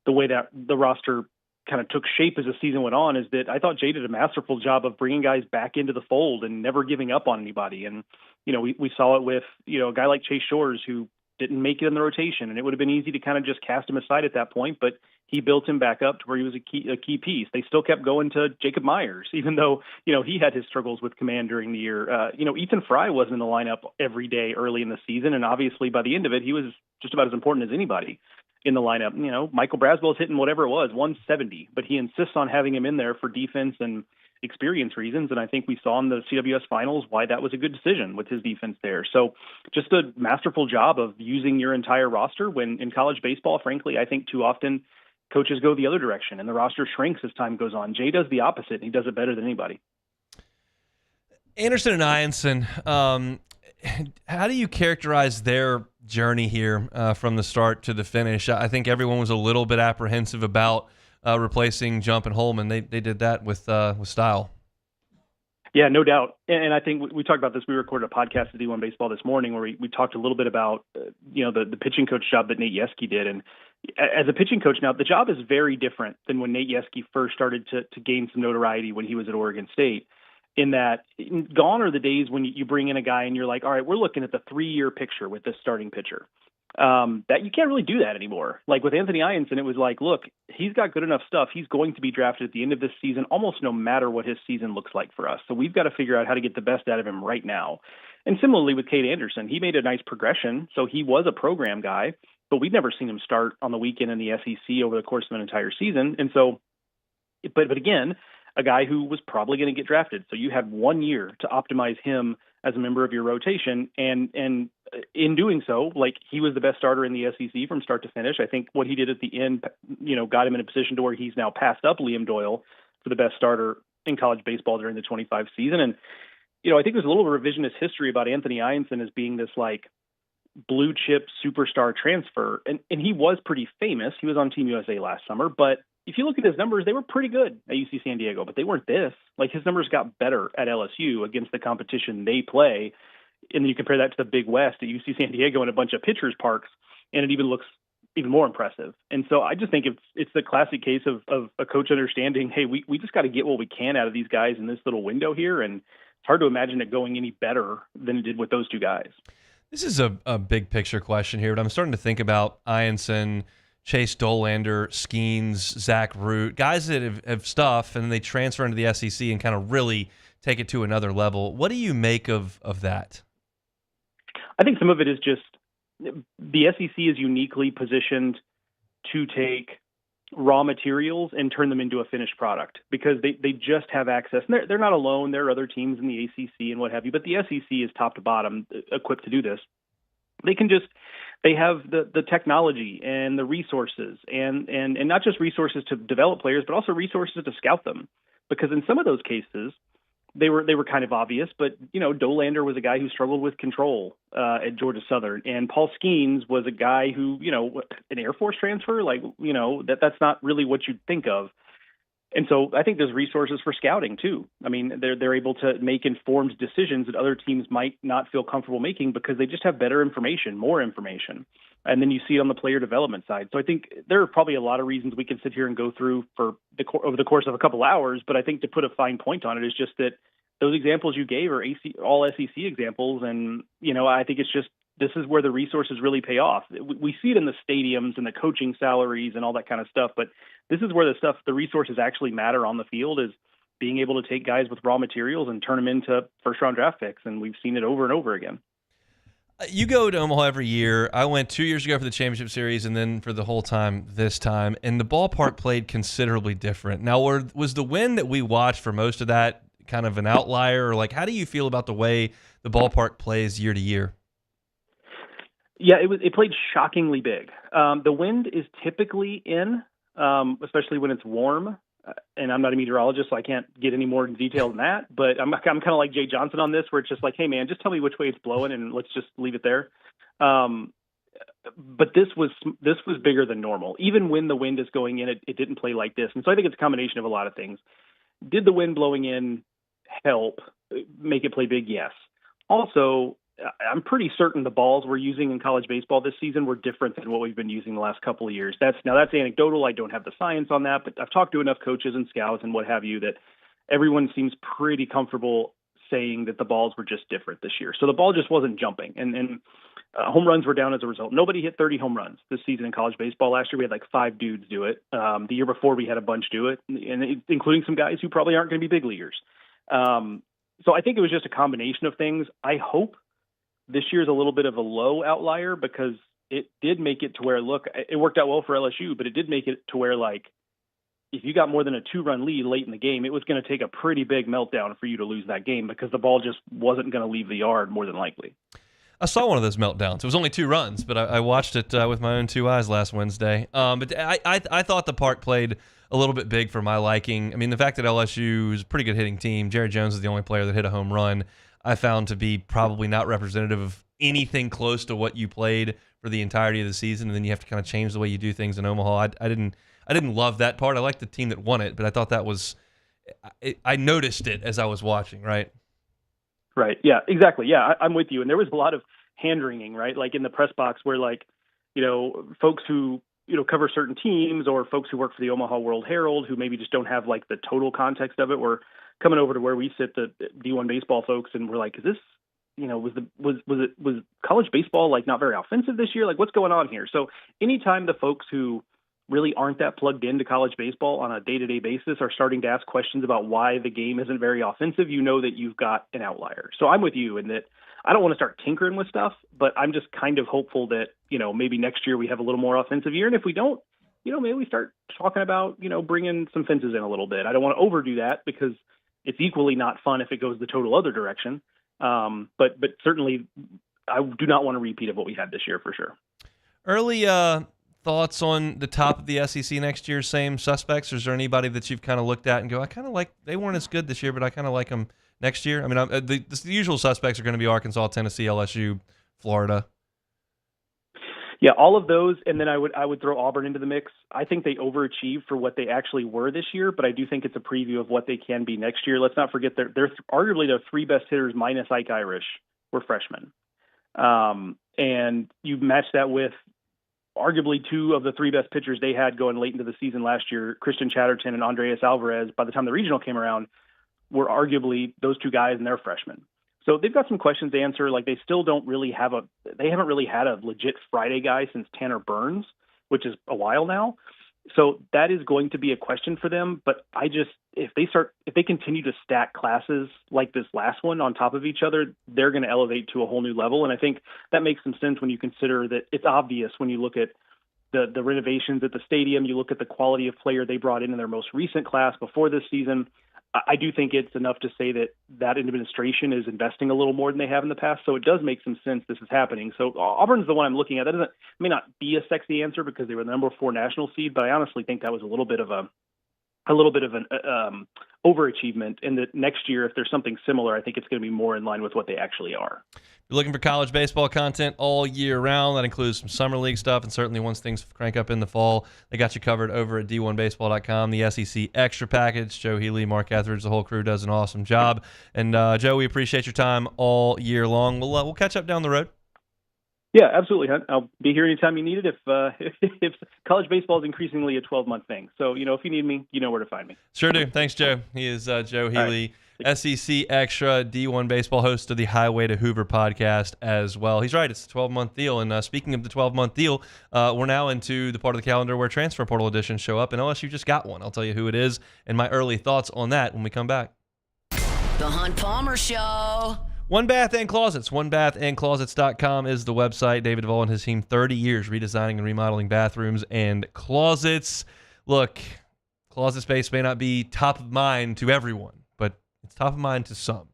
the way that the roster kind of took shape as the season went on is that I thought Jay did a masterful job of bringing guys back into the fold and never giving up on anybody. And, we saw it with, a guy like Chase Shores, who didn't make it in the rotation, and it would have been easy to kind of just cast him aside at that point, but he built him back up to where he was a key piece. They still kept going to Jacob Myers, even though, he had his struggles with command during the year. Ethan Fry wasn't in the lineup every day early in the season, and obviously by the end of it, he was just about as important as anybody in the lineup. Michael Braswell's hitting whatever it was, 170, but he insists on having him in there for defense and experience reasons, and I think we saw in the CWS finals why that was a good decision with his defense there. So just a masterful job of using your entire roster when in college baseball, frankly, I think too often coaches go the other direction and the roster shrinks as time goes on. Jay does the opposite, and he does it better than anybody. Anderson and Ianson, how do you characterize their journey here from the start to the finish? I think everyone was a little bit apprehensive about replacing Jump and Holman. They did that with style. Yeah, no doubt. And I think we talked about this. We recorded a podcast at D1 Baseball this morning where we talked a little bit about, the pitching coach job that Nate Yeske did. And as a pitching coach now, the job is very different than when Nate Yeske first started to gain some notoriety when he was at Oregon State, in that gone are the days when you bring in a guy and you're like, all right, we're looking at the 3-year picture with this starting pitcher. That you can't really do that anymore. Like with Anthony Ianson, it was like, look, he's got good enough stuff. He's going to be drafted at the end of this season, almost no matter what his season looks like for us. So we've got to figure out how to get the best out of him right now. And similarly with Cade Anderson, he made a nice progression. So he was a program guy, but we'd never seen him start on the weekend in the SEC over the course of an entire season. And so, but again, a guy who was probably going to get drafted. So you had 1 year to optimize him as a member of your rotation. And in doing so, like, he was the best starter in the SEC from start to finish. I think what he did at the end, got him in a position to where he's now passed up Liam Doyle for the best starter in college baseball during the 25 season. And, I think there's a little revisionist history about Anthony Ianson as being this like blue chip superstar transfer. And he was pretty famous. He was on Team USA last summer, but if you look at his numbers, they were pretty good at UC San Diego, but they weren't this. Like, his numbers got better at LSU against the competition they play. And then you compare that to the Big West at UC San Diego and a bunch of pitchers parks, and it even looks even more impressive. And so I just think it's the classic case of a coach understanding, hey, we just got to get what we can out of these guys in this little window here. And it's hard to imagine it going any better than it did with those two guys. This is a big picture question here, but I'm starting to think about Ianson, Chase Dolander, Skeens, Zach Root, guys that have stuff, and then they transfer into the SEC and kind of really take it to another level. What do you make of that? I think some of it is just the SEC is uniquely positioned to take raw materials and turn them into a finished product because they just have access. And they're not alone. There are other teams in the ACC and what have you, but the SEC is top to bottom equipped to do this. They have the technology and the resources and not just resources to develop players, but also resources to scout them. Because in some of those cases, they were kind of obvious, but Dolander was a guy who struggled with control at Georgia Southern, and Paul Skeens was a guy who, an Air Force transfer, that's not really what you'd think of. And so I think there's resources for scouting too. I mean, they're able to make informed decisions that other teams might not feel comfortable making because they just have better information, more information. And then you see it on the player development side. So I think there are probably a lot of reasons we can sit here and go through over the course of a couple hours. But I think to put a fine point on it is just that those examples you gave are all SEC examples. And, I think it's just, this is where the resources really pay off. We see it in the stadiums and the coaching salaries and all that kind of stuff. But this is where the resources actually matter on the field, is being able to take guys with raw materials and turn them into first-round draft picks. And we've seen it over and over again. You go to Omaha every year. I went 2 years ago for the championship series and then for the whole time this time. And the ballpark played considerably different. Now, was the win that we watched for most of that kind of an outlier? Or how do you feel about the way the ballpark plays year to year? Yeah, it played shockingly big. The wind is typically in, especially when it's warm. And I'm not a meteorologist, so I can't get any more detail than that. But I'm kind of like Jay Johnson on this, where it's just like, hey, man, just tell me which way it's blowing, and let's just leave it there. But this was bigger than normal. Even when the wind is going in, it didn't play like this. And so I think it's a combination of a lot of things. Did the wind blowing in help make it play big? Yes. Also, I'm pretty certain the balls we're using in college baseball this season were different than what we've been using the last couple of years. That's anecdotal. I don't have the science on that, but I've talked to enough coaches and scouts and what have you that everyone seems pretty comfortable saying that the balls were just different this year. So the ball just wasn't jumping. And home runs were down as a result. Nobody hit 30 home runs this season in college baseball. Last year we had like 5 dudes do it. The year before we had a bunch do it, and including some guys who probably aren't going to be big leaguers. So I think it was just a combination of things. I hope this year's a little bit of a low outlier because it did make it to where, look, it worked out well for LSU, but it did make it to where, like, if you got more than a 2-run lead late in the game, it was going to take a pretty big meltdown for you to lose that game because the ball just wasn't going to leave the yard more than likely. I saw one of those meltdowns. It was only 2 runs, but I watched it with my own 2 eyes last Wednesday. But I thought the park played a little bit big for my liking. I mean, the fact that LSU is a pretty good hitting team, Jerry Jones is the only player that hit a home run, I found to be probably not representative of anything close to what you played for the entirety of the season, and then you have to kind of change the way you do things in Omaha. I didn't love that part. I liked the team that won it, but I thought that was I noticed it as I was watching, right? Right. Yeah, exactly. Yeah, I'm with you. And there was a lot of hand-wringing, right? Like in the press box where, like, you know, folks who, you know, cover certain teams or folks who work for the Omaha World Herald who maybe just don't have like the total context of it were coming over to where we sit, the D1 baseball folks, and we're like, is this, you know, was college baseball like not very offensive this year? Like, what's going on here? So anytime the folks who really aren't that plugged into college baseball on a day-to-day basis are starting to ask questions about why the game isn't very offensive, you know that you've got an outlier. So I'm with you in that I don't want to start tinkering with stuff, but I'm just kind of hopeful that, you know, maybe next year we have a little more offensive year. And if we don't, you know, maybe we start talking about, you know, bringing some fences in a little bit. I don't want to overdo that because it's equally not fun if it goes the total other direction. But certainly I do not want a repeat of what we had this year for sure. Early thoughts on the top of the SEC next year, same suspects? Or is there anybody that you've kind of looked at and go, I kind of like, they weren't as good this year, but I kind of like them next year? I mean, the usual suspects are going to be Arkansas, Tennessee, LSU, Florida. Yeah, all of those, and then I would throw Auburn into the mix. I think they overachieved for what they actually were this year, but I do think it's a preview of what they can be next year. Let's not forget they're arguably the 3 best hitters minus Ike Irish were freshmen. And you match that with arguably 2 of the 3 best pitchers they had going late into the season last year, Christian Chatterton and Andreas Alvarez. By the time the regional came around, were arguably those 2 guys, and they're freshmen. So they've got some questions to answer. Like, they still don't really have they haven't really had a legit Friday guy since Tanner Burns, which is a while now. So that is going to be a question for them. But if they continue to stack classes like this last one on top of each other, they're going to elevate to a whole new level. And I think that makes some sense when you consider that it's obvious when you look at the renovations at the stadium, you look at the quality of player they brought in their most recent class before this season. I do think it's enough to say that administration is investing a little more than they have in the past. So it does make some sense this is happening. So Auburn's the one I'm looking at. That may not be a sexy answer because they were the number 4 national seed, but I honestly think that was a little bit of an overachievement. And that next year, if there's something similar, I think it's going to be more in line with what they actually are. You're looking for college baseball content all year round. That includes some summer league stuff, and certainly once things crank up in the fall, they got you covered over at d1baseball.com. The SEC Extra Package. Joe Healey, Mark Etheridge, the whole crew does an awesome job. And Joe, we appreciate your time all year long. We'll catch up down the road. Yeah, absolutely, Hunt. I'll be here anytime you need it. If college baseball is increasingly a 12-month thing, so if you need me, you know where to find me. Sure do. Thanks, Joe. He is Joe Healey, SEC Extra, D1 Baseball, host of the Highway to Hoover podcast as well. He's right. It's a 12-month deal. And speaking of the 12-month deal, we're now into the part of the calendar where transfer portal editions show up, and LSU just got one. I'll tell you who it is and my early thoughts on that when we come back. The Hunt Palmer Show. One Bath and Closets. OneBathAndClosets.com is the website. David Duvall and his team, 30 years redesigning and remodeling bathrooms and closets. Look, closet space may not be top of mind to everyone, but it's top of mind to some.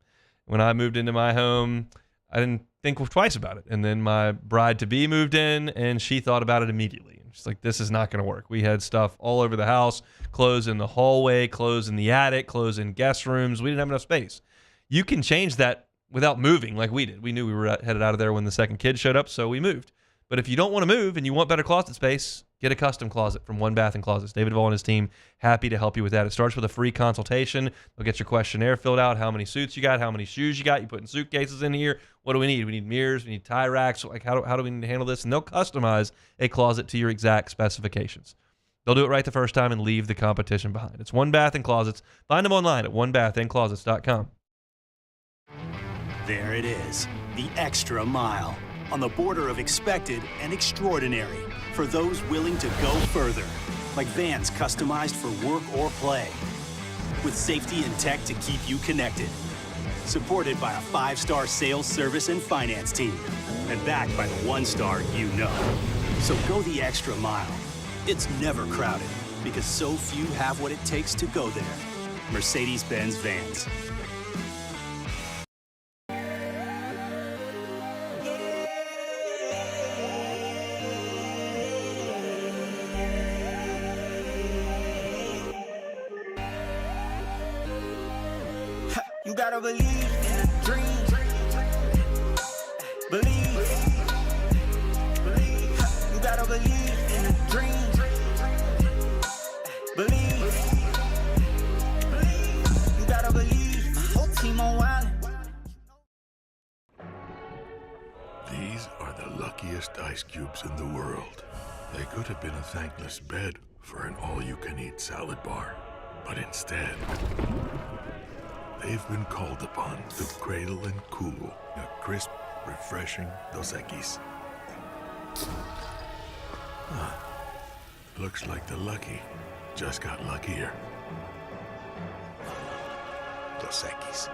When I moved into my home, I didn't think twice about it. And then my bride-to-be moved in, and she thought about it immediately. She's like, this is not going to work. We had stuff all over the house, clothes in the hallway, clothes in the attic, clothes in guest rooms. We didn't have enough space. You can change that without moving like we did. We knew we were headed out of there when the second kid showed up, so we moved. But if you don't want to move and you want better closet space, get a custom closet from One Bath and Closets. David Duvall and his team, happy to help you with that. It starts with a free consultation. They'll get your questionnaire filled out, how many suits you got, how many shoes you got. You putting suitcases in here. What do we need? We need mirrors. We need tie racks. Like how do we need to handle this? And they'll customize a closet to your exact specifications. They'll do it right the first time and leave the competition behind. It's One Bath and Closets. Find them online at onebathandclosets.com. There it is, the extra mile. on the border of expected and extraordinary for those willing to go further, like vans customized for work or play, with safety and tech to keep you connected. Supported by a 5-star sales, service, and finance team, and backed by the 1-star you know. So go the extra mile. It's never crowded, because so few have what it takes to go there. Mercedes-Benz Vans. You gotta believe in a dream. Believe. You gotta believe in a dream. Believe. You gotta believe. My whole team on wild. These are the luckiest ice cubes in the world. They could have been a thankless bed for an all-you-can-eat salad bar. But instead, they've been called upon to cradle and cool a crisp, refreshing Dos Equis. Looks like the lucky just got luckier. Dos Equis.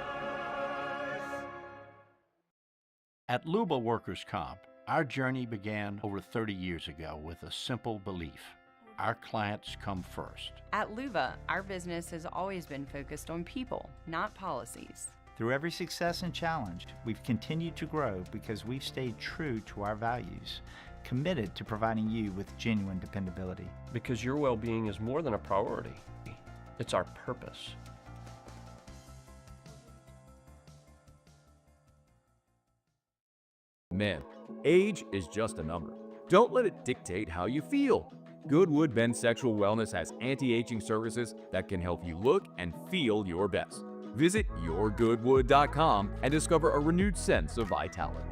At Luba Workers' Comp, our journey began over 30 years ago with a simple belief. Our clients come first. At Luva, our business has always been focused on people, not policies. Through every success and challenge, we've continued to grow because we've stayed true to our values, committed to providing you with genuine dependability. Because your well-being is more than a priority. It's our purpose. Man, age is just a number. Don't let it dictate how you feel. Goodwood Men's Sexual Wellness has anti-aging services that can help you look and feel your best. Visit yourgoodwood.com and discover a renewed sense of vitality.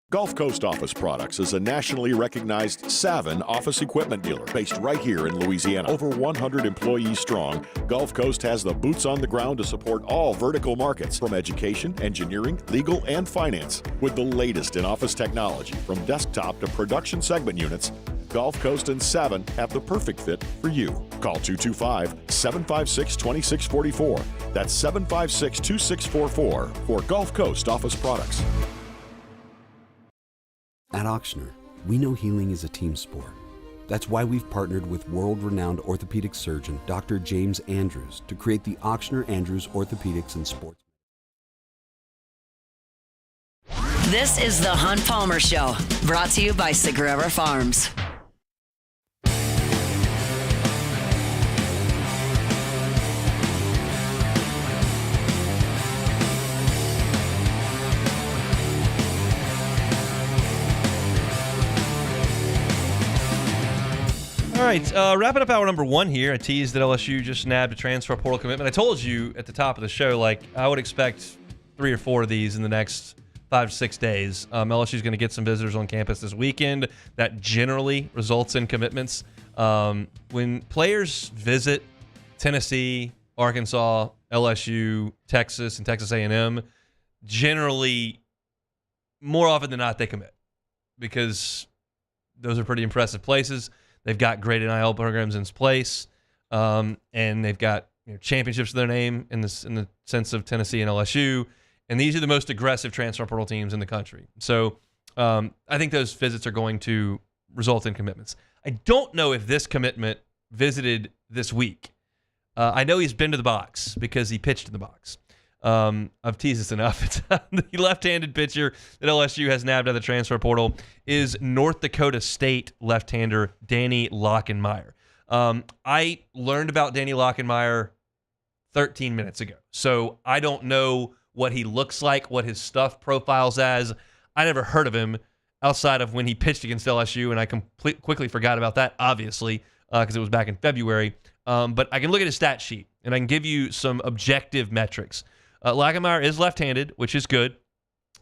Gulf Coast Office Products is a nationally recognized Savin office equipment dealer based right here in Louisiana. Over 100 employees strong, Gulf Coast has the boots on the ground to support all vertical markets, from education, engineering, legal, and finance. With the latest in office technology, from desktop to production segment units, Gulf Coast and Savin have the perfect fit for you. Call 225-756-2644. That's 756-2644 for Gulf Coast Office Products. At Auctioner, we know healing is a team sport. That's why we've partnered with world-renowned orthopedic surgeon Dr. James Andrews to create the Auctioner Andrews Orthopedics and Sports. This is the Hunt Palmer Show, brought to you by Sagrera Farms. All right, wrapping up hour number one here. I teased that LSU just nabbed a transfer portal commitment. I told you at the top of the show, I would expect 3 or 4 of these in the next 5 to 6 days. LSU is going to get some visitors on campus this weekend. That generally results in commitments. When players visit Tennessee, Arkansas, LSU, Texas, and Texas A&M, generally, more often than not, they commit because those are pretty impressive places. They've got great NIL programs in place, and they've got championships to their name in the sense of Tennessee and LSU. And these are the most aggressive transfer portal teams in the country. So I think those visits are going to result in commitments. I don't know if this commitment visited this week. I know he's been to the box because he pitched in the box. I've teased this enough. It's the left-handed pitcher that LSU has nabbed out of the transfer portal is North Dakota State left-hander Danny Lockenmeyer. I learned about Danny Lockenmeyer 13 minutes ago, so I don't know what he looks like, what his stuff profiles as. I never heard of him outside of when he pitched against LSU, and I quickly forgot about that, obviously, because it was back in February. But I can look at his stat sheet, and I can give you some objective metrics. Lockenmeyer is left-handed, which is good.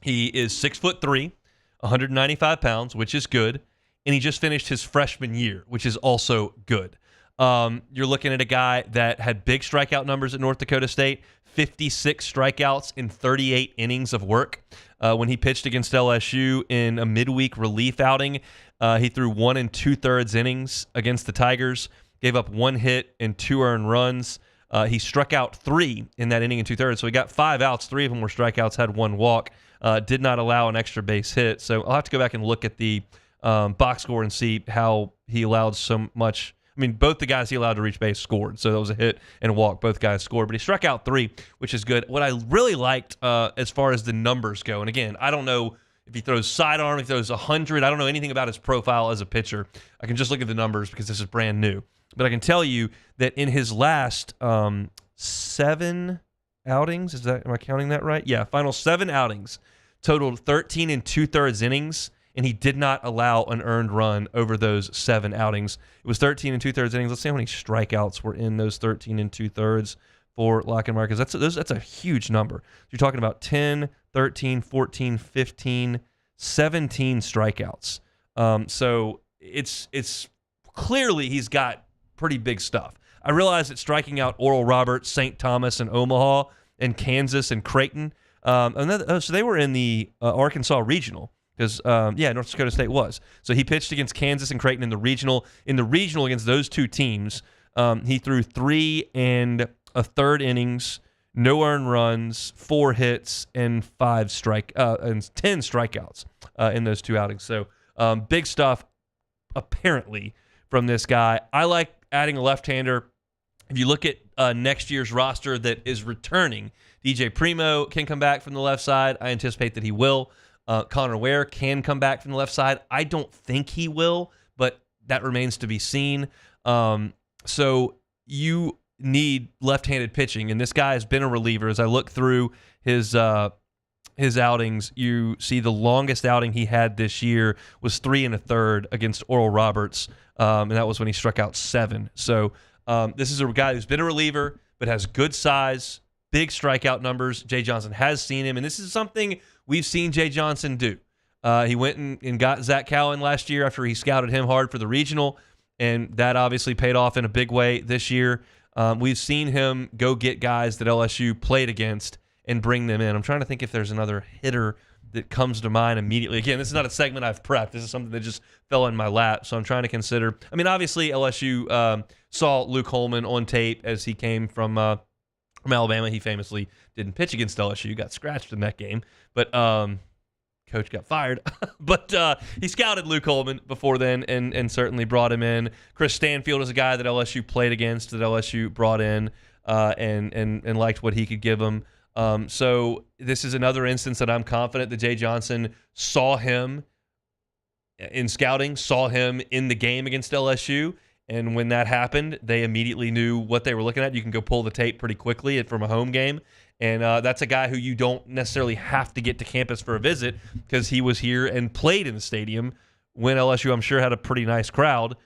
He is 6'3", 195 pounds, which is good. And he just finished his freshman year, which is also good. You're looking at a guy that had big strikeout numbers at North Dakota State, 56 strikeouts in 38 innings of work. When he pitched against LSU in a midweek relief outing, he threw 1 2/3 innings against the Tigers, gave up 1 hit and 2 earned runs. He struck out 3 in that inning and 2/3, so he got 5 outs. 3 of them were strikeouts, had 1 walk, did not allow an extra base hit. So I'll have to go back and look at the box score and see how he allowed so much. I mean, both the guys he allowed to reach base scored, so that was a hit and a walk. Both guys scored, but he struck out 3, which is good. What I really liked as far as the numbers go, and again, I don't know if he throws sidearm, if he throws 100. I don't know anything about his profile as a pitcher. I can just look at the numbers because this is brand new. But I can tell you that in his last 7 outings, am I counting that right? Yeah, final 7 outings, totaled 13 2/3 innings, and he did not allow an earned run over those 7 outings. It was 13 2/3 innings. Let's see how many strikeouts were in those 13 2/3 for Lockenmeyer, because that's a huge number. You're talking about 10, 13, 14, 15, 17 strikeouts. So it's clearly he's got pretty big stuff. I realize that striking out Oral Roberts, St. Thomas, and Omaha, and Kansas and Creighton. So they were in the Arkansas Regional. Because, North Dakota State was. So he pitched against Kansas and Creighton in the regional. In the regional against those 2 teams, he threw 3 1/3 innings, no earned runs, 4 hits, and 10 strikeouts in those 2 outings. So big stuff, apparently, from this guy. I like adding a left-hander. If you look at next year's roster that is returning, DJ Primo can come back from the left side. I anticipate that he will. Connor Ware can come back from the left side. I don't think he will, but that remains to be seen. So you need left-handed pitching, and this guy has been a reliever. As I look through his outings, you see the longest outing he had this year was 3 1/3 against Oral Roberts, and that was when he struck out 7. So this is a guy who's been a reliever but has good size, big strikeout numbers. Jay Johnson has seen him, and this is something we've seen Jay Johnson do. He went and got Zach Cowan last year after he scouted him hard for the regional, and that obviously paid off in a big way this year. We've seen him go get guys that LSU played against and bring them in. I'm trying to think if there's another hitter that comes to mind immediately. Again, this is not a segment I've prepped. This is something that just fell in my lap, so I'm trying to consider. I mean, obviously, LSU saw Luke Holman on tape as he came from Alabama. He famously didn't pitch against LSU, got scratched in that game, but coach got fired. But he scouted Luke Holman before then and certainly brought him in. Chris Stanfield is a guy that LSU played against, that LSU brought in and liked what he could give them. So this is another instance that I'm confident that Jay Johnson saw him in scouting, saw him in the game against LSU, and when that happened, they immediately knew what they were looking at. You can go pull the tape pretty quickly from a home game, and that's a guy who you don't necessarily have to get to campus for a visit because he was here and played in the stadium when LSU, I'm sure, had a pretty nice crowd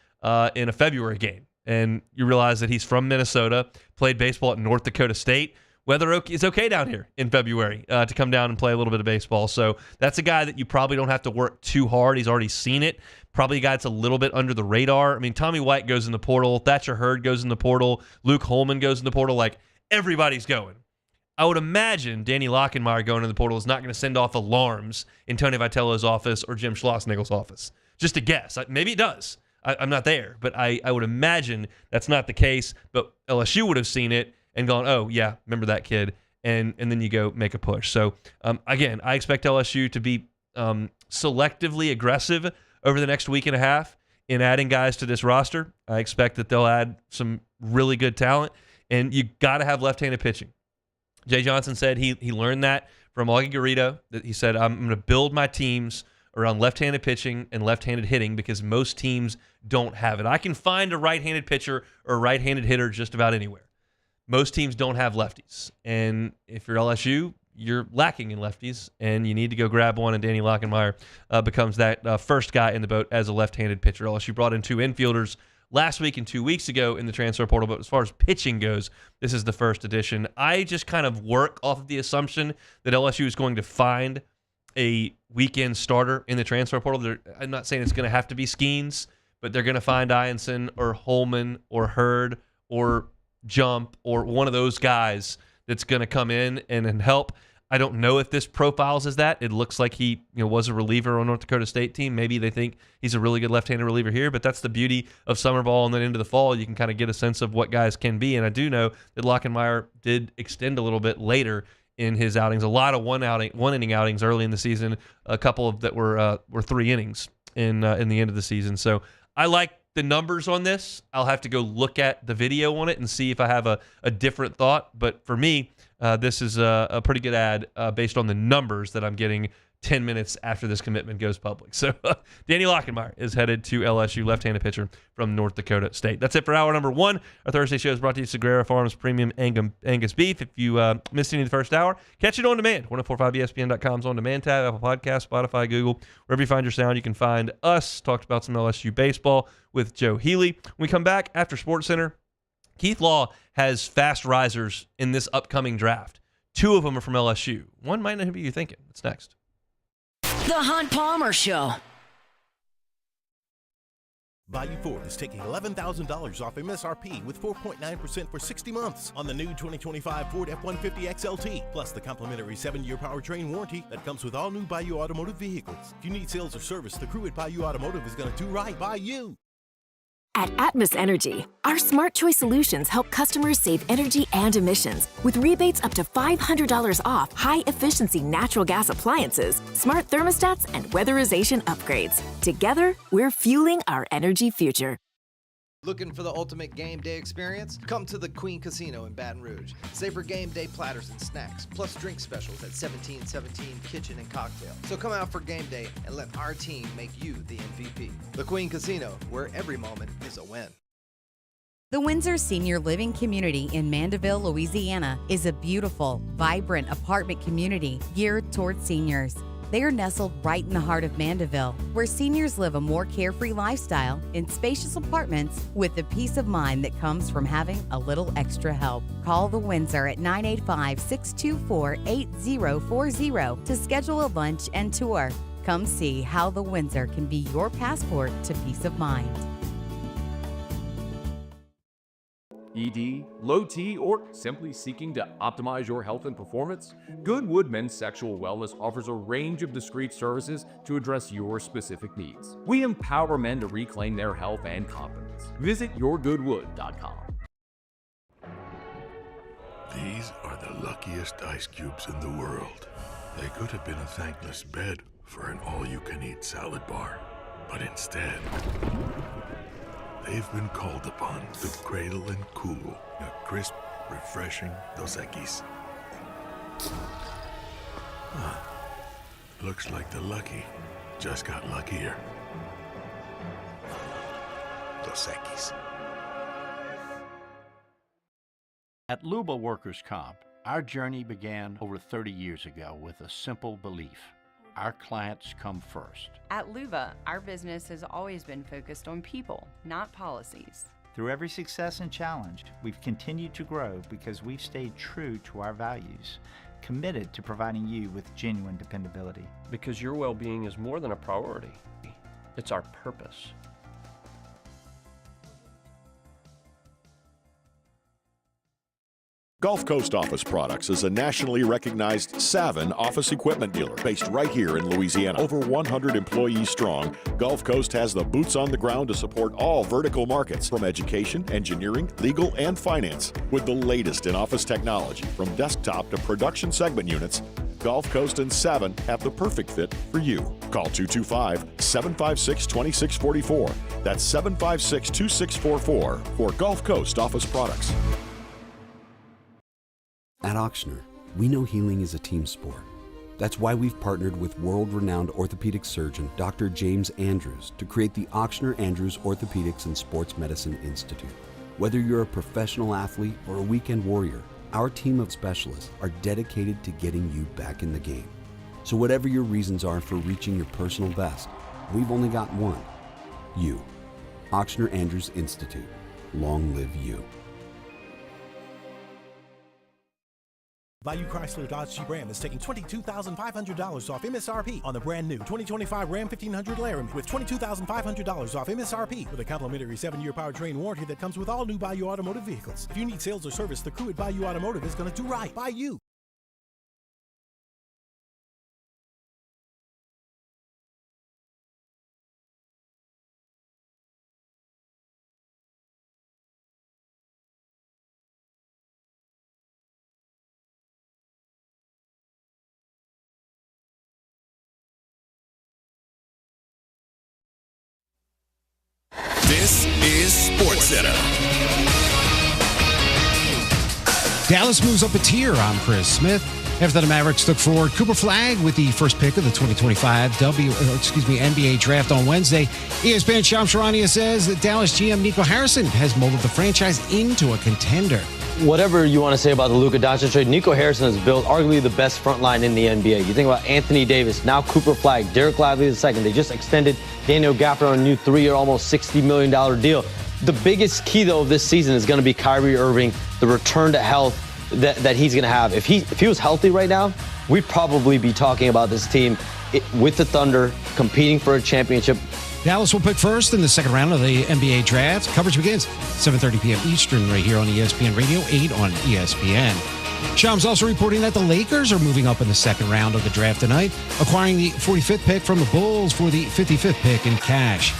in a February game. And you realize that he's from Minnesota, played baseball at North Dakota State. Weather is okay down here in February to come down and play a little bit of baseball. So that's a guy that you probably don't have to work too hard. He's already seen it. Probably a guy that's a little bit under the radar. I mean, Tommy White goes in the portal. Thatcher Hurd goes in the portal. Luke Holman goes in the portal. Like, everybody's going. I would imagine Danny Lockenmeyer going in the portal is not going to send off alarms in Tony Vitello's office or Jim Schlossnagle's office. Just a guess. Maybe it does. I'm not there, but I would imagine that's not the case. But LSU would have seen it and gone, oh, yeah, remember that kid, and then you go make a push. So, again, I expect LSU to be selectively aggressive over the next week and a half in adding guys to this roster. I expect that they'll add some really good talent, and you got to have left-handed pitching. Jay Johnson said he learned that from Augie Garrido, that he said, I'm going to build my teams around left-handed pitching and left-handed hitting because most teams don't have it. I can find a right-handed pitcher or a right-handed hitter just about anywhere. Most teams don't have lefties. And if you're LSU, you're lacking in lefties, and you need to go grab one, and Danny Lockenmeyer becomes that first guy in the boat as a left-handed pitcher. LSU brought in 2 infielders last week and 2 weeks ago in the transfer portal, but as far as pitching goes, this is the first edition. I just kind of work off of the assumption that LSU is going to find a weekend starter in the transfer portal. I'm not saying it's going to have to be Skeens, but they're going to find Ianson or Holman or Hurd or Jump or one of those guys that's going to come in and help. I don't know if this profiles as that. It looks like he was a reliever on North Dakota State team. Maybe they think he's a really good left-handed reliever here, but that's the beauty of summer ball and then into the fall. You can kind of get a sense of what guys can be. And I do know that Lockenmeyer did extend a little bit later in his outings. A lot of one-inning outings early in the season, a couple of that were 3 innings in the end of the season. So I like the numbers on this. I'll have to go look at the video on it and see if I have a different thought. But for me, this is a pretty good ad based on the numbers that I'm getting 10 minutes after this commitment goes public. So Danny Lockenmeyer is headed to LSU, left-handed pitcher from North Dakota State. That's it for hour number 1. Our Thursday show is brought to you by Sagrera Farms Premium Angus Beef. If you missed any of the first hour, catch it on demand. 1045ESPN.com's on-demand tab, Apple Podcasts, Spotify, Google. Wherever you find your sound, you can find us. Talked about some LSU baseball with Joe Healey. When we come back after SportsCenter, Keith Law has fast risers in this upcoming draft. 2 of them are from LSU. One might not be you thinking. It's next. The Hunt Palmer Show. Bayou Ford is taking $11,000 off MSRP with 4.9% for 60 months on the new 2025 Ford F-150 XLT, plus the complimentary 7-year powertrain warranty that comes with all new Bayou Automotive vehicles. If you need sales or service, the crew at Bayou Automotive is going to do right by you. At Atmos Energy, our Smart Choice solutions help customers save energy and emissions with rebates up to $500 off high-efficiency natural gas appliances, smart thermostats, and weatherization upgrades. Together, we're fueling our energy future. Looking for the ultimate game day experience? Come to the Queen Casino in Baton Rouge. Savor game day platters and snacks, plus drink specials at 1717 Kitchen and Cocktail. So come out for game day and let our team make you the MVP. The Queen Casino, where every moment is a win. The Windsor Senior Living Community in Mandeville, Louisiana is a beautiful, vibrant apartment community geared toward seniors. They are nestled right in the heart of Mandeville, where seniors live a more carefree lifestyle in spacious apartments with the peace of mind that comes from having a little extra help. Call the Windsor at 985-624-8040 to schedule a lunch and tour. Come see how the Windsor can be your passport to peace of mind. ED, low T, or simply seeking to optimize your health and performance? Goodwood Men's Sexual Wellness offers a range of discreet services to address your specific needs. We empower men to reclaim their health and confidence. Visit yourgoodwood.com. These are the luckiest ice cubes in the world. They could have been a thankless bed for an all-you-can-eat salad bar, but instead, they've been called upon to cradle and cool a crisp, refreshing Dos Equis. Looks like the lucky just got luckier. Dos Equis. At Luba Workers' Comp, our journey began over 30 years ago with a simple belief. Our clients come first. At Luba, our business has always been focused on people, not policies. Through every success and challenge, we've continued to grow because we've stayed true to our values, committed to providing you with genuine dependability. Because your well-being is more than a priority. It's our purpose. Gulf Coast Office Products is a nationally recognized Savin office equipment dealer based right here in Louisiana. Over 100 employees strong, Gulf Coast has the boots on the ground to support all vertical markets, from education, engineering, legal, and finance. With the latest in office technology, from desktop to production segment units, Gulf Coast and Savin have the perfect fit for you. Call 225-756-2644. That's 756-2644 for Gulf Coast Office Products. At Ochsner, we know healing is a team sport. That's why we've partnered with world-renowned orthopedic surgeon Dr. James Andrews to create the Ochsner Andrews Orthopedics and Sports Medicine Institute. Whether you're a professional athlete or a weekend warrior, our team of specialists are dedicated to getting you back in the game. So whatever your reasons are for reaching your personal best, we've only got one: you. Ochsner Andrews Institute. Long live you. Bayou Chrysler Dodge Jeep Ram is taking $22,500 off MSRP on the brand new 2025 Ram 1500 Laramie with $22,500 off MSRP with a complimentary 7-year powertrain warranty that comes with all new Bayou Automotive vehicles. If you need sales or service, the crew at Bayou Automotive is going to do right by you. This is SportsCenter. Dallas moves up a tier. I'm Chris Smith. After the Mavericks took forward Cooper Flagg with the first pick of the 2025 NBA draft on Wednesday, ESPN Shams Charania says that Dallas GM Nico Harrison has molded the franchise into a contender. Whatever you want to say about the Luka Doncic trade, Nico Harrison has built arguably the best front line in the NBA. You think about Anthony Davis, now Cooper Flagg, Derek Lively II. They just extended Daniel Gafford on a new 3-year, almost $60 million deal. The biggest key, though, of this season is going to be Kyrie Irving, the return to health that he's going to have. If he was healthy right now, we'd probably be talking about this team with the Thunder competing for a championship. Dallas will pick first in the second round of the NBA draft. Coverage begins 7:30 p.m. Eastern right here on ESPN Radio, 8 on ESPN. Shams also reporting that the Lakers are moving up in the second round of the draft tonight, acquiring the 45th pick from the Bulls for the 55th pick in cash.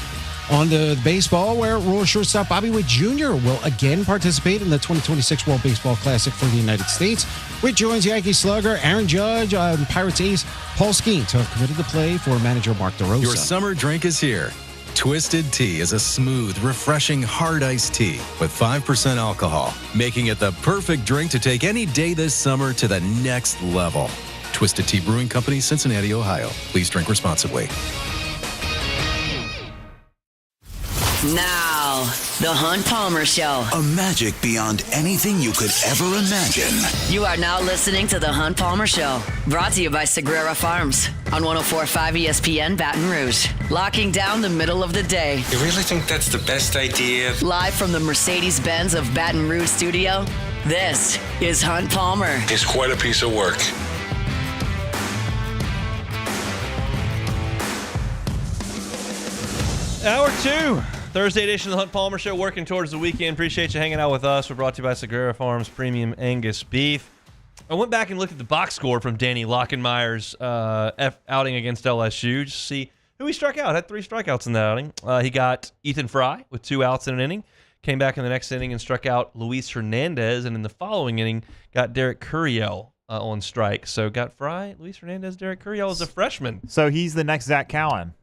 On to baseball, where Royal shortstop Bobby Witt Jr. will again participate in the 2026 World Baseball Classic for the United States. Witt joins Yankee slugger Aaron Judge and Pirates ace Paul Skeens to have committed to play for manager Mark DeRosa. Your summer drink is here. Twisted Tea is a smooth, refreshing, hard iced tea with 5% alcohol, making it the perfect drink to take any day this summer to the next level. Twisted Tea Brewing Company, Cincinnati, Ohio. Please drink responsibly. Now, the Hunt Palmer Show. A magic beyond anything you could ever imagine. You are now listening to the Hunt Palmer Show, brought to you by Sagrera Farms on 104.5 ESPN Baton Rouge. Locking down the middle of the day. You really think that's the best idea? Live from the Mercedes-Benz of Baton Rouge studio, this is Hunt Palmer. It's quite a piece of work. Hour 2. Thursday edition of the Hunt Palmer Show, working towards the weekend. Appreciate you hanging out with us. We're brought to you by Sagrera Farms Premium Angus Beef. I went back and looked at the box score from Danny Lockenmeyer's outing against LSU just to see who he struck out. Had 3 strikeouts in that outing. He got Ethan Fry with 2 outs in an inning. Came back in the next inning and struck out Luis Hernandez. And in the following inning, got Derek Curiel on strike. So got Fry, Luis Hernandez, Derek Curiel as a freshman. So he's the next Zach Cowan.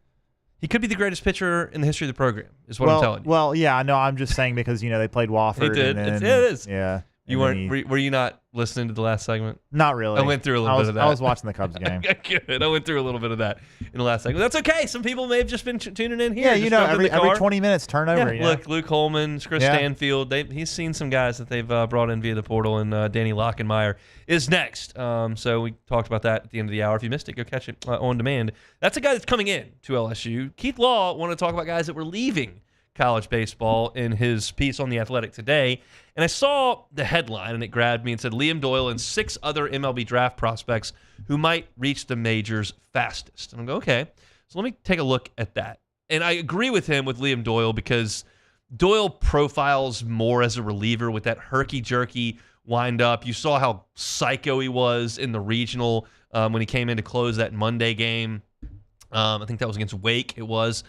He could be the greatest pitcher in the history of the program, is what I'm telling you. Well, yeah, I know. I'm just saying because, they played Wofford. He did. And then, it is. Yeah. You weren't? Were you not listening to the last segment? Not really. I went through a little bit of that. I was watching the Cubs game. Good. I went through a little bit of that in the last segment. That's okay. Some people may have just been tuning in here. Yeah, every 20 minutes turnover. Yeah, look, Luke Holman, Chris Stanfield. He's seen some guys that they've brought in via the portal, and Danny Lockenmeyer is next. So we talked about that at the end of the hour. If you missed it, go catch it on demand. That's a guy that's coming in to LSU. Keith Law wanted to talk about guys that were leaving college baseball in his piece on The Athletic today. And I saw the headline, and it grabbed me and said, Liam Doyle and 6 other MLB draft prospects who might reach the majors fastest. And I'm going, okay, so let me take a look at that. And I agree with him with Liam Doyle because Doyle profiles more as a reliever with that herky-jerky wind-up. You saw how psycho he was in the regional when he came in to close that Monday game. I think that was against Wake, it was.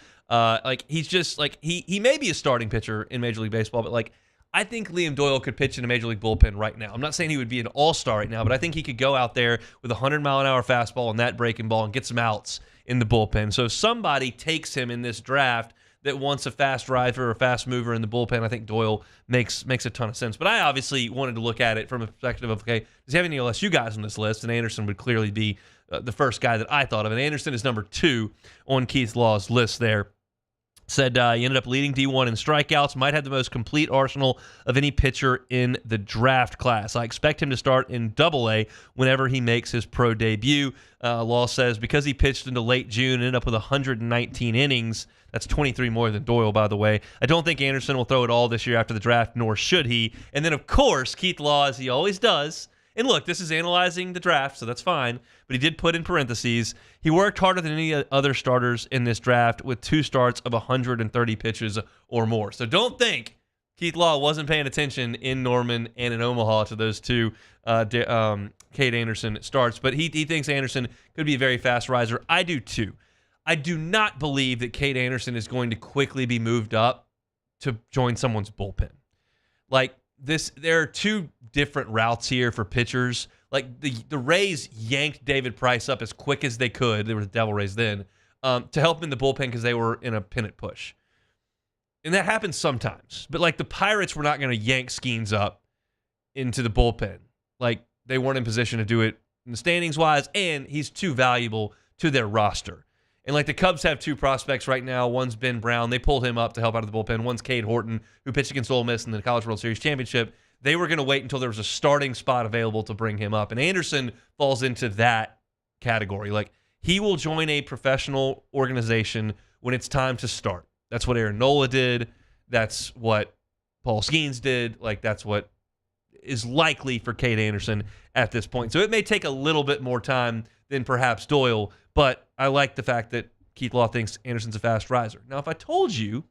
He's just he may be a starting pitcher in Major League Baseball, but I think Liam Doyle could pitch in a Major League bullpen right now. I'm not saying he would be an all-star right now, but I think he could go out there with a 100-mile-an-hour fastball and that breaking ball and get some outs in the bullpen. So if somebody takes him in this draft that wants a fast riser or a fast mover in the bullpen, I think Doyle makes a ton of sense. But I obviously wanted to look at it from a perspective of, okay, does he have any LSU guys on this list? And Anderson would clearly be the first guy that I thought of. And Anderson is number 2 on Keith Law's list there. Said he ended up leading D1 in strikeouts, might have the most complete arsenal of any pitcher in the draft class. I expect him to start in AA whenever he makes his pro debut. Law says because he pitched into late June and ended up with 119 innings, that's 23 more than Doyle, by the way. I don't think Anderson will throw it all this year after the draft, nor should he. And then, of course, Keith Law, as he always does, and look, this is analyzing the draft, so that's fine. But he did put in parentheses, he worked harder than any other starters in this draft with 2 starts of 130 pitches or more. So don't think Keith Law wasn't paying attention in Norman and in Omaha to those 2 Cade Anderson starts. But he thinks Anderson could be a very fast riser. I do too. I do not believe that Cade Anderson is going to quickly be moved up to join someone's bullpen. There are 2 different routes here for pitchers. The Rays yanked David Price up as quick as they could. They were the Devil Rays then to help him in the bullpen because they were in a pennant push. And that happens sometimes. But, like, the Pirates were not going to yank Skeens up into the bullpen. Like, they weren't in position to do it in the standings-wise, and he's too valuable to their roster. And, like, the Cubs have two prospects right now. One's Ben Brown. They pulled him up to help out of the bullpen. One's Cade Horton, who pitched against Ole Miss in the College World Series Championship. They were going to wait until there was a starting spot available to bring him up. And Anderson falls into that category. Like, he will join a professional organization when it's time to start. That's what Aaron Nola did. That's what Paul Skeens did. Like, that's what is likely for Cade Anderson at this point. So it may take a little bit more time than perhaps Doyle, but I like the fact that Keith Law thinks Anderson's a fast riser. Now, if I told you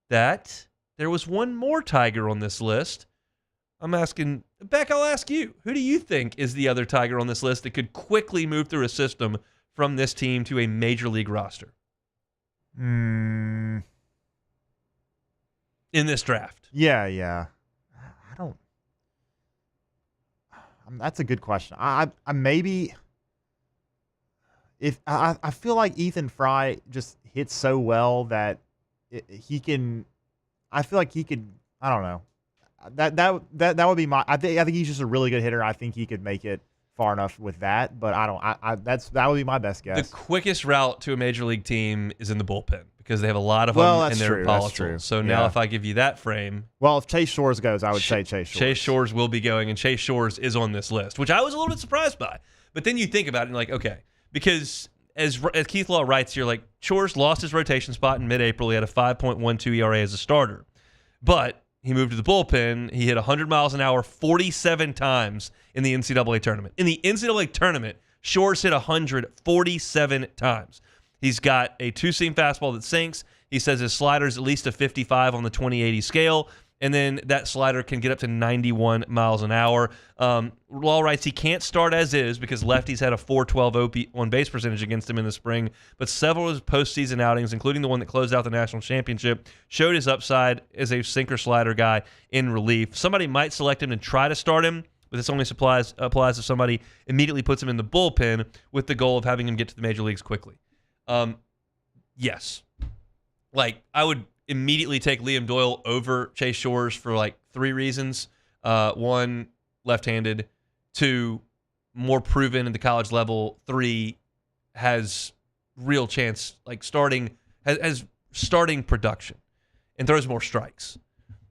that there was one more Tiger on this list, I'm asking, Beck, I'll ask you, who do you think is the other Tiger on this list that could quickly move through a system from this team to a major league roster? In this draft. Yeah. I don't. That's a good question. I maybe. If I feel like Ethan Fry just hits so well that he can. I feel like he could. I don't know. That would be my. I think he's just a really good hitter. I think he could make it far enough with that, but I don't. That would be my best guess. The quickest route to a major league team is in the bullpen because they have a lot of them and they're volatile. So now, if I give you that frame, well, if Chase Shores goes, I would say Chase Shores. Chase Shores will be going, and Chase Shores is on this list, which I was a little bit surprised by. But then you think about it and like, okay, because as Keith Law writes here, like Shores lost his rotation spot in mid-April. He had a 5.12 ERA as a starter, but he moved to the bullpen. He hit 100 miles an hour 47 times in the NCAA tournament. In the NCAA tournament, Shores hit 147 times. He's got a two-seam fastball that sinks. He says his slider is at least a 55 on the 20/80 scale, and then that slider can get up to 91 miles an hour. Law writes he can't start as is because lefties had a 412 on-base percentage against him in the spring, but several of his postseason outings, including the one that closed out the national championship, showed his upside as a sinker-slider guy in relief. Somebody might select him and try to start him, but this only applies if somebody immediately puts him in the bullpen with the goal of having him get to the major leagues quickly. Yes. Like, I would immediately take Liam Doyle over Chase Shores for like three reasons. One, left-handed. Two, more proven at the college level. Three, has real chance, like has starting production and throws more strikes.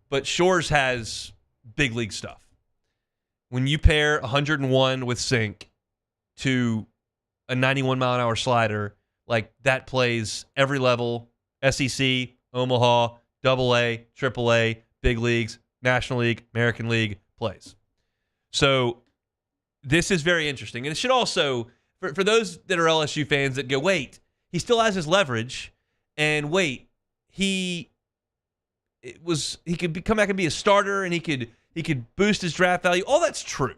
But Shores has big league stuff. When you pair 101 with sink to a 91 mile an hour slider, like that plays every level, SEC, Omaha, AA, AAA, big leagues, National League, American League plays. So this is very interesting. And it should also, for those that are LSU fans that go, wait, he still has his leverage, and wait, he could come back and be a starter, and he could boost his draft value. All that's true.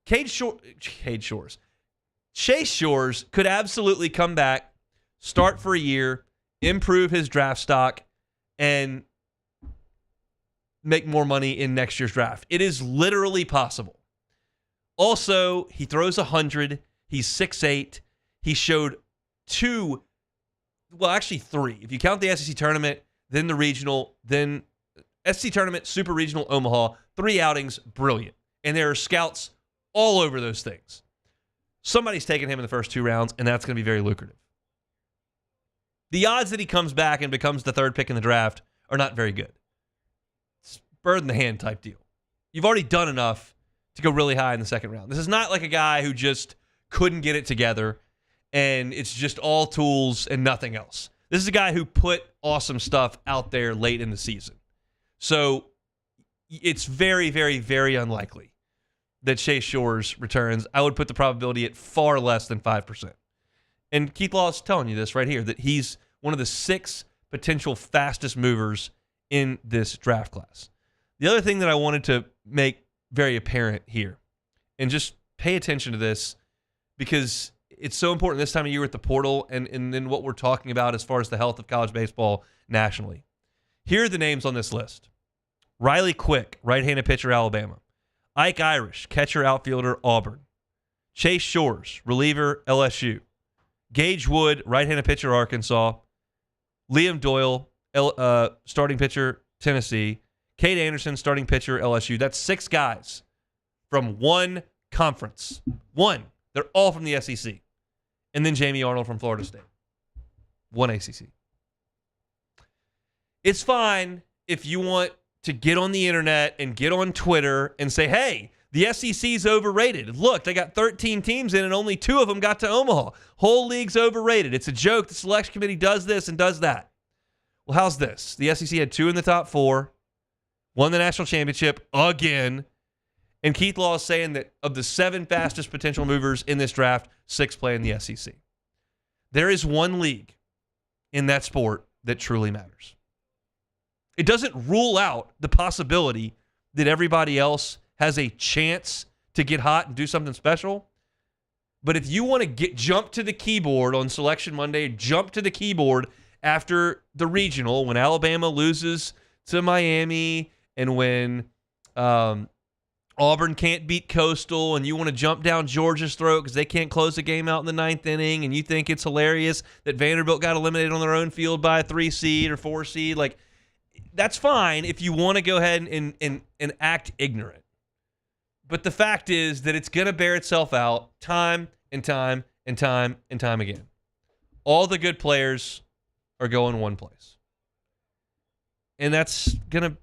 Chase Shores could absolutely come back, start for a year, improve his draft stock, and make more money in next year's draft. It is literally possible. Also, he throws 100. He's 6'8". He showed three. If you count the SEC tournament, then the regional, then SEC tournament, Super Regional, Omaha, 3 outings, brilliant. And there are scouts all over those things. Somebody's taking him in the first 2 rounds, and that's going to be very lucrative. The odds that he comes back and becomes the 3rd pick in the draft are not very good. It's bird in the hand type deal. You've already done enough to go really high in the 2nd round. This is not like a guy who just couldn't get it together and it's just all tools and nothing else. This is a guy who put awesome stuff out there late in the season. So it's very, very, very unlikely that Chase Shores returns. I would put the probability at far less than 5%. And Keith Law is telling you this right here, that he's one of the 6 potential fastest movers in this draft class. The other thing that I wanted to make very apparent here, and just pay attention to this because it's so important this time of year with the portal and then what we're talking about as far as the health of college baseball nationally. Here are the names on this list. Riley Quick, right-handed pitcher, Alabama. Ike Irish, catcher, outfielder, Auburn. Chase Shores, reliever, LSU. Gage Wood, right-handed pitcher, Arkansas. Liam Doyle, starting pitcher, Tennessee. Cade Anderson, starting pitcher, LSU. That's 6 guys from one conference. One. They're all from the SEC. And then Jamie Arnold from Florida State. One ACC. It's fine if you want to get on the internet and get on Twitter and say, hey, the SEC's overrated. Look, they got 13 teams in and only 2 of them got to Omaha. Whole league's overrated. It's a joke. The selection committee does this and does that. Well, how's this? The SEC had 2 in the top 4, won the national championship again, and Keith Law is saying that of the 7 fastest potential movers in this draft, 6 play in the SEC. There is one league in that sport that truly matters. It doesn't rule out the possibility that everybody else has a chance to get hot and do something special. But if you want to jump to the keyboard on Selection Monday, jump to the keyboard after the regional, when Alabama loses to Miami and when Auburn can't beat Coastal, and you want to jump down Georgia's throat because they can't close the game out in the 9th inning, and you think it's hilarious that Vanderbilt got eliminated on their own field by a 3 seed or 4 seed, like, that's fine if you want to go ahead and act ignorant. But the fact is that it's going to bear itself out time and time and time and time again. All the good players are going one place. And that's going to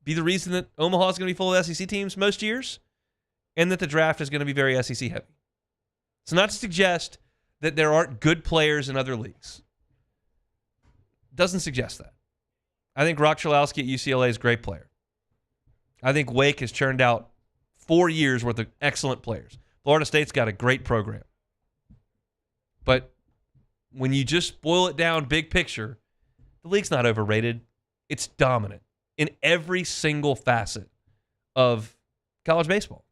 be the reason that Omaha is going to be full of SEC teams most years, and that the draft is going to be very SEC heavy. It's not to suggest that there aren't good players in other leagues. Doesn't suggest that. I think Rock Chalowski at UCLA is a great player. I think Wake has churned out 4 years worth of excellent players. Florida State's got a great program. But when you just boil it down big picture, the league's not overrated. It's dominant in every single facet of college baseball.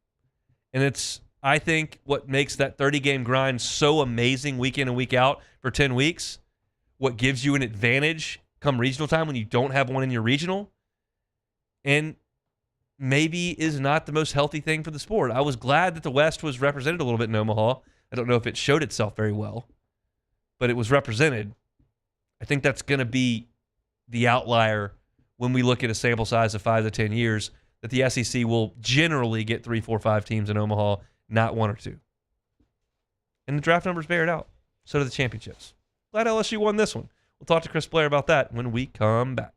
And it's, I think, what makes that 30-game grind so amazing week in and week out for 10 weeks, what gives you an advantage come regional time when you don't have one in your regional, and maybe is not the most healthy thing for the sport. I was glad that the West was represented a little bit in Omaha. I don't know if it showed itself very well, but it was represented. I think that's going to be the outlier when we look at a sample size of 5 to 10 years, that the SEC will generally get 3, 4, 5 teams in Omaha, not 1 or 2. And the draft numbers bear it out. So do the championships. Glad LSU won this one. We'll talk to Chris Blair about that when we come back.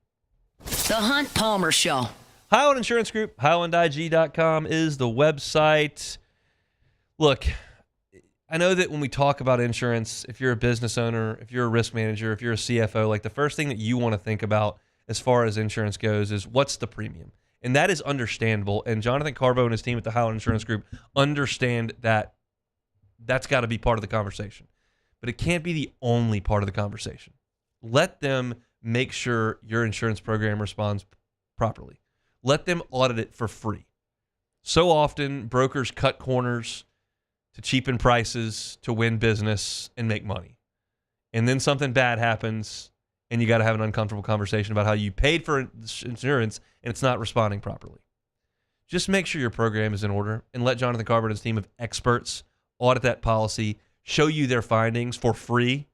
The Hunt Palmer Show. Highland Insurance Group, HighlandIG.com is the website. Look, I know that when we talk about insurance, if you're a business owner, if you're a risk manager, if you're a CFO, like the first thing that you want to think about as far as insurance goes is what's the premium? And that is understandable. And Jonathan Carbo and his team at the Highland Insurance Group understand that that's got to be part of the conversation. But it can't be the only part of the conversation. Let them make sure your insurance program responds properly. Let them audit it for free. So often, brokers cut corners to cheapen prices, to win business, and make money. And then something bad happens, and you got to have an uncomfortable conversation about how you paid for insurance and it's not responding properly. Just make sure your program is in order and let Jonathan Carver and his team of experts audit that policy, show you their findings for free,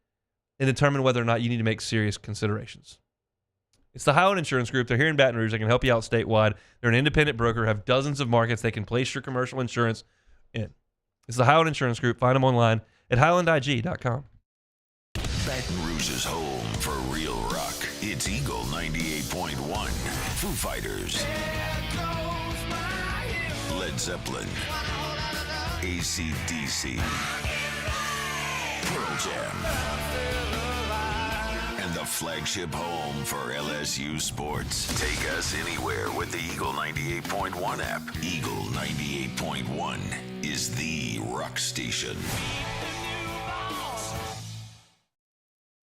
and determine whether or not you need to make serious considerations. It's the Highland Insurance Group. They're here in Baton Rouge. They can help you out statewide. They're an independent broker, have dozens of markets they can place your commercial insurance in. It's the Highland Insurance Group. Find them online at HighlandIG.com. Baton Rouge's home for real rock. It's Eagle 98.1. Foo Fighters. Led Zeppelin. AC/DC. Pearl Jam. And the flagship home for LSU sports. Take us anywhere with the Eagle 98.1 app. Eagle 98.1 is the rock station.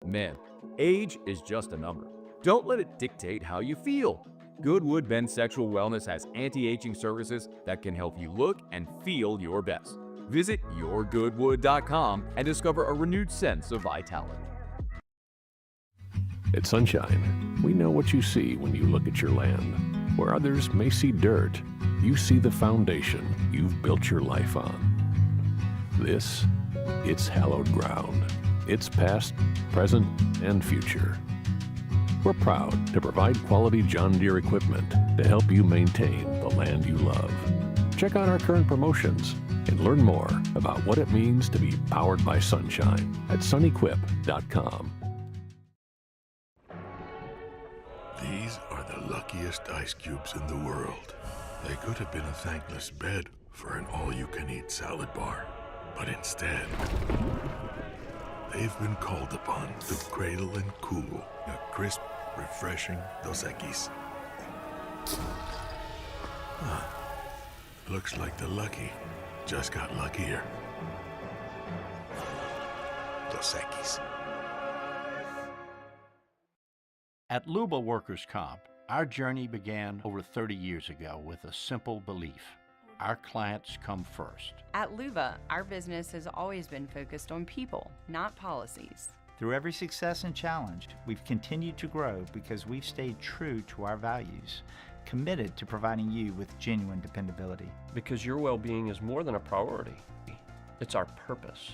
Man, age is just a number. Don't let it dictate how you feel. Goodwood Bend Sexual Wellness has anti-aging services that can help you look and feel your best. Visit yourgoodwood.com and discover a renewed sense of vitality. At Sunshine, we know what you see when you look at your land. Where others may see dirt, you see the foundation you've built your life on. This, it's hallowed ground. It's past, present, and future. We're proud to provide quality John Deere equipment to help you maintain the land you love. Check out our current promotions and learn more about what it means to be powered by sunshine at sunequip.com. These are the luckiest ice cubes in the world. They could have been a thankless bed for an all-you-can-eat salad bar. But instead, they've been called upon to cradle and cool a crisp, refreshing Dos Equis. Looks like the lucky just got luckier. Dos Equis. At Luba Workers' Comp, our journey began over 30 years ago with a simple belief. Our clients come first. At Luva, our business has always been focused on people, not policies. Through every success and challenge, we've continued to grow because we've stayed true to our values, committed to providing you with genuine dependability. Because your well-being is more than a priority. It's our purpose.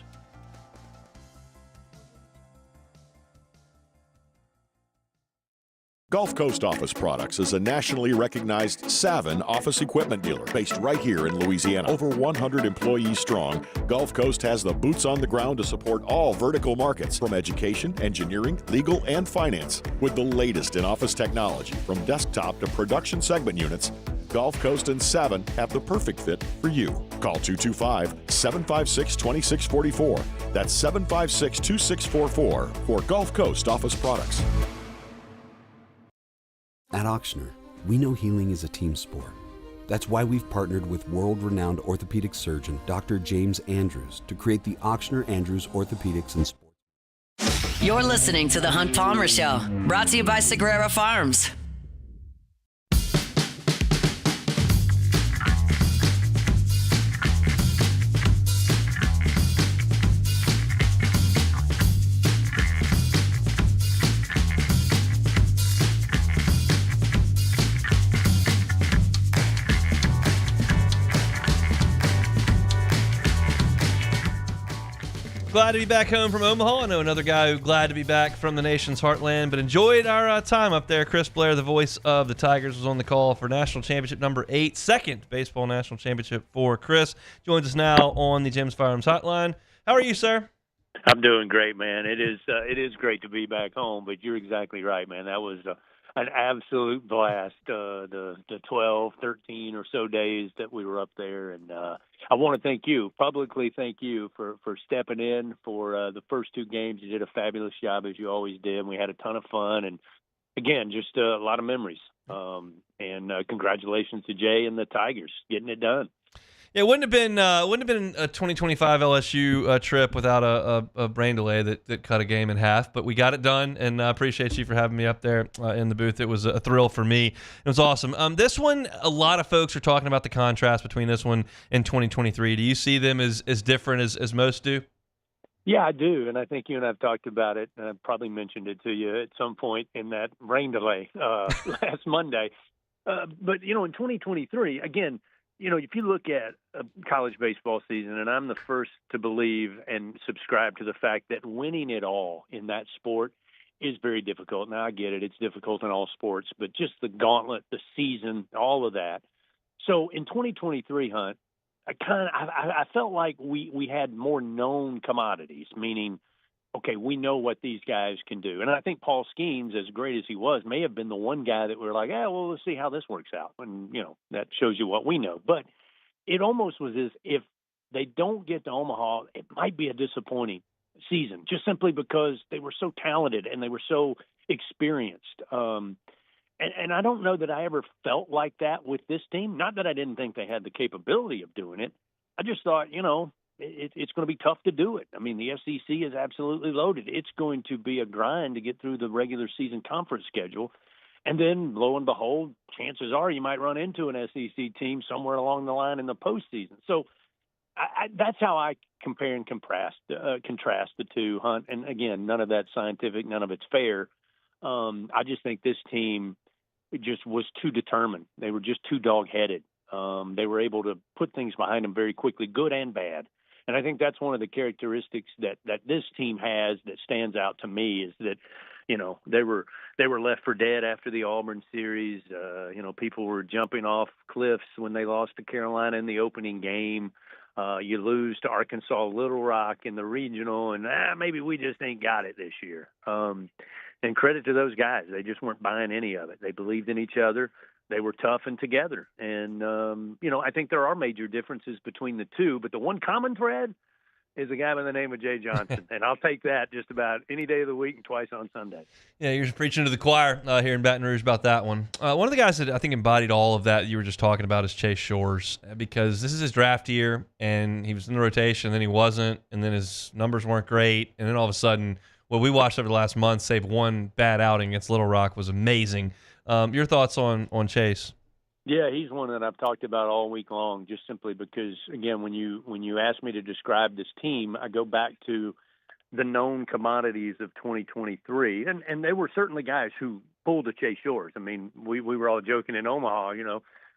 Gulf Coast Office Products is a nationally recognized Savin office equipment dealer based right here in Louisiana. Over 100 employees strong, Gulf Coast has the boots on the ground to support all vertical markets, from education, engineering, legal, and finance. With the latest in office technology, from desktop to production segment units, Gulf Coast and Savin have the perfect fit for you. Call 225-756-2644. That's 756-2644 for Gulf Coast Office Products. At Auctioner, we know healing is a team sport. That's why we've partnered with world-renowned orthopedic surgeon Dr. James Andrews to create the Auctioner Andrews Orthopedics and Sports. You're listening to The Hunt Palmer Show, brought to you by Sagrera Farms. Glad to be back home from Omaha. I know another guy who's glad to be back from the nation's heartland, but enjoyed our time up there. Chris Blair, the voice of the Tigers, was on the call for national championship number 8, second baseball national championship for Chris. Joins us now on the Jim's Firearms Hotline. How are you, sir? I'm doing great, man. It is great to be back home, but you're exactly right, man. That was an absolute blast, the 12, 13 or so days that we were up there. And I want to publicly thank you for stepping in for the first 2 games. You did a fabulous job, as you always did. We had a ton of fun. And, again, just a lot of memories. And congratulations to Jay and the Tigers getting it done. Yeah, it wouldn't have been a 2025 LSU trip without a brain delay that cut a game in half. But we got it done, and I appreciate you for having me up there in the booth. It was a thrill for me. It was awesome. This one, a lot of folks are talking about the contrast between this one and 2023. Do you see them as different as most do? Yeah, I do, and I think you and I have talked about it, and I probably mentioned it to you at some point in that rain delay last Monday. But, in 2023, again, if you look at a college baseball season, and I'm the first to believe and subscribe to the fact that winning it all in that sport is very difficult. Now, I get it. It's difficult in all sports, but just the gauntlet, the season, all of that. So in 2023, Hunt, I felt like we had more known commodities, meaning, okay, we know what these guys can do. And I think Paul Skeens, as great as he was, may have been the one guy that we were like, let's see how this works out. And, that shows you what we know. But it almost was as if they don't get to Omaha, it might be a disappointing season, just simply because they were so talented and they were so experienced. And I don't know that I ever felt like that with this team. Not that I didn't think they had the capability of doing it. I just thought, it's going to be tough to do it. I mean, the SEC is absolutely loaded. It's going to be a grind to get through the regular season conference schedule. And then, lo and behold, chances are you might run into an SEC team somewhere along the line in the postseason. So that's how I compare and contrast the two, Hunt. And, again, none of that's scientific, none of it's fair. I just think this team just was too determined. They were just too dog-headed. They were able to put things behind them very quickly, good and bad. And I think that's one of the characteristics that this team has that stands out to me is that, they were left for dead after the Auburn series. People were jumping off cliffs when they lost to Carolina in the opening game. You lose to Arkansas Little Rock in the regional, and maybe we just ain't got it this year. And credit to those guys. They just weren't buying any of it. They believed in each other. They were tough and together. And, I think there are major differences between the two, but the one common thread is a guy by the name of Jay Johnson. And I'll take that just about any day of the week and twice on Sunday. Yeah, you're preaching to the choir here in Baton Rouge about that one. One of the guys that I think embodied all of that you were just talking about is Chase Shores, because this is his draft year, and he was in the rotation, then he wasn't, and then his numbers weren't great, and then all of a sudden, what we watched over the last month, save one bad outing against Little Rock, was amazing. Your thoughts on Chase? Yeah, he's one that I've talked about all week long, just simply because, again, when you ask me to describe this team, I go back to the known commodities of 2023, and they were certainly guys who pulled a Chase Shores. I mean, we were all joking in Omaha,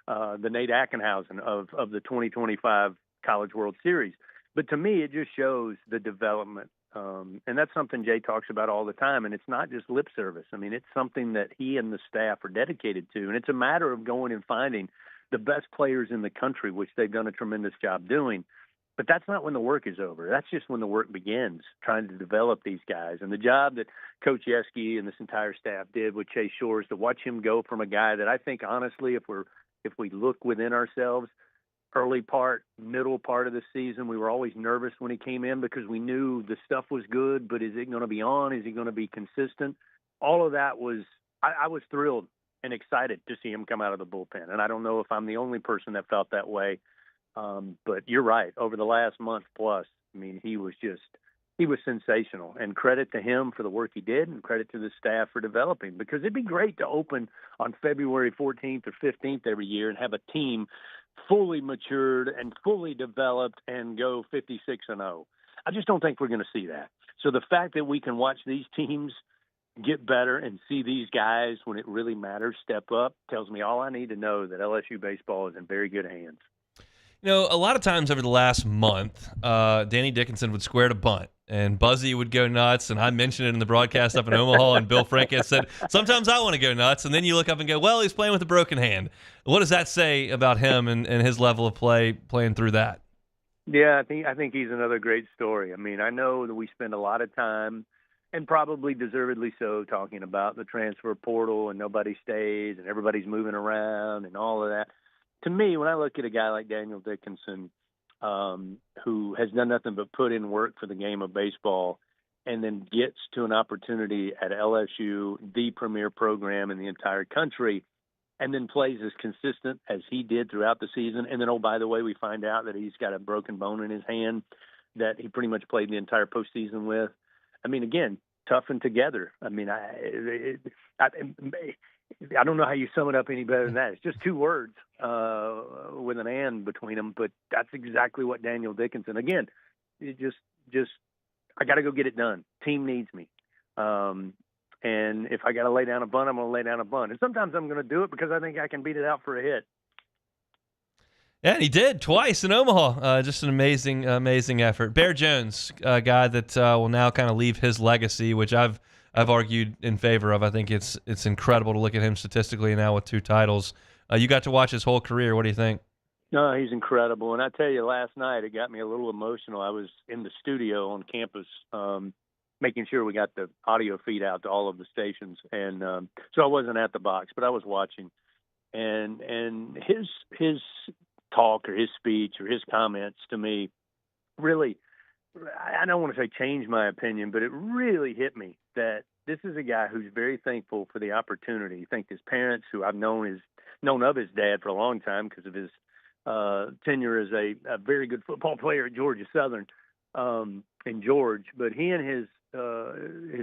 the Nate Ackenhausen of the 2025 College World Series. But to me, it just shows the development. And that's something Jay talks about all the time, and it's not just lip service. I mean, it's something that he and the staff are dedicated to, and it's a matter of going and finding the best players in the country, which they've done a tremendous job doing. But that's not when the work is over. That's just when the work begins, trying to develop these guys. And the job that Coach Yeski and this entire staff did with Chase Shores, to watch him go from a guy that I think, honestly, if we look within ourselves, middle part of the season, we were always nervous when he came in because we knew the stuff was good, but is it going to be on? Is he going to be consistent? All of that was, I was thrilled and excited to see him come out of the bullpen. And I don't know if I'm the only person that felt that way. But you're right. Over the last month plus, I mean, he was sensational, and credit to him for the work he did, and credit to the staff for developing, because it'd be great to open on February 14th or 15th every year and have a team fully matured and fully developed and go 56-0. I just don't think we're going to see that. So the fact that we can watch these teams get better and see these guys when it really matters step up tells me all I need to know that LSU baseball is in very good hands. A lot of times over the last month, Danny Dickinson would square to bunt, and Buzzy would go nuts, and I mentioned it in the broadcast up in Omaha, and Bill Frank said, sometimes I want to go nuts, and then you look up and go, well, he's playing with a broken hand. What does that say about him and his level of play playing through that? Yeah, I think he's another great story. I mean, I know that we spend a lot of time, and probably deservedly so, talking about the transfer portal and nobody stays and everybody's moving around and all of that. To me, when I look at a guy like Daniel Dickinson, who has done nothing but put in work for the game of baseball, and then gets to an opportunity at LSU, the premier program in the entire country, and then plays as consistent as he did throughout the season. And then, oh, by the way, we find out that he's got a broken bone in his hand that he pretty much played the entire postseason with. I mean, again, tough and together. I mean, I don't know how you sum it up any better than that. It's just two words with an and between them, but that's exactly what Daniel Dickinson. Again, it just I got to go get it done. Team needs me. And if I got to lay down a bunt, I'm going to lay down a bunt. And sometimes I'm going to do it because I think I can beat it out for a hit. Yeah, and he did twice in Omaha. Just an amazing effort. Bear Jones, a guy that will now kind of leave his legacy, which I've argued in favor of. I think it's incredible to look at him statistically now with 2 titles. You got to watch his whole career. What do you think? No, he's incredible. And I tell you, last night it got me a little emotional. I was in the studio on campus making sure we got the audio feed out to all of the stations. And so I wasn't at the box, but I was watching. And his talk or his speech or his comments to me really, I don't want to say changed my opinion, but it really hit me that this is a guy who's very thankful for the opportunity. I think his parents, who I've known of his dad for a long time because of his tenure as a very good football player at Georgia Southern in George, but he and his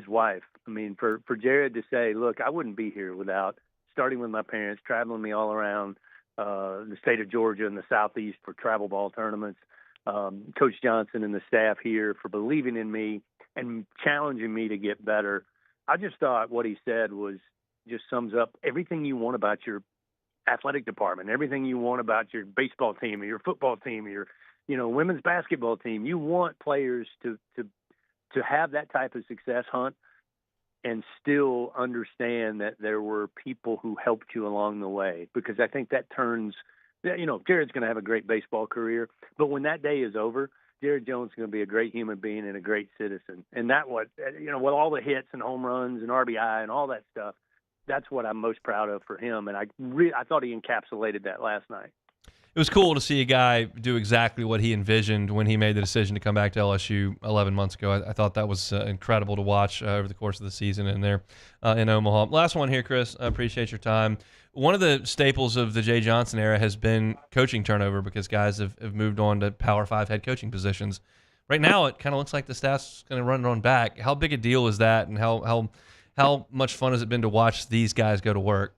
wife, I mean, for Jared to say, look, I wouldn't be here without starting with my parents, traveling me all around the state of Georgia and the Southeast for travel ball tournaments, Coach Johnson and the staff here for believing in me and challenging me to get better. I just thought what he said just sums up everything you want about your athletic department, everything you want about your baseball team or your football team or your, women's basketball team. You want players to have that type of success, Hunt, and still understand that there were people who helped you along the way, because I think that turns, Jared's going to have a great baseball career, but when that day is over, Jared Jones is going to be a great human being and a great citizen. And that with all the hits and home runs and RBI and all that stuff, that's what I'm most proud of for him. And I thought he encapsulated that last night. It was cool to see a guy do exactly what he envisioned when he made the decision to come back to LSU 11 months ago. I thought that was incredible to watch over the course of the season in there in Omaha. Last one here, Chris. I appreciate your time. One of the staples of the Jay Johnson era has been coaching turnover, because guys have moved on to Power 5 head coaching positions. Right now, it kind of looks like the staff's going to run on back. How big a deal is that, and how much fun has it been to watch these guys go to work?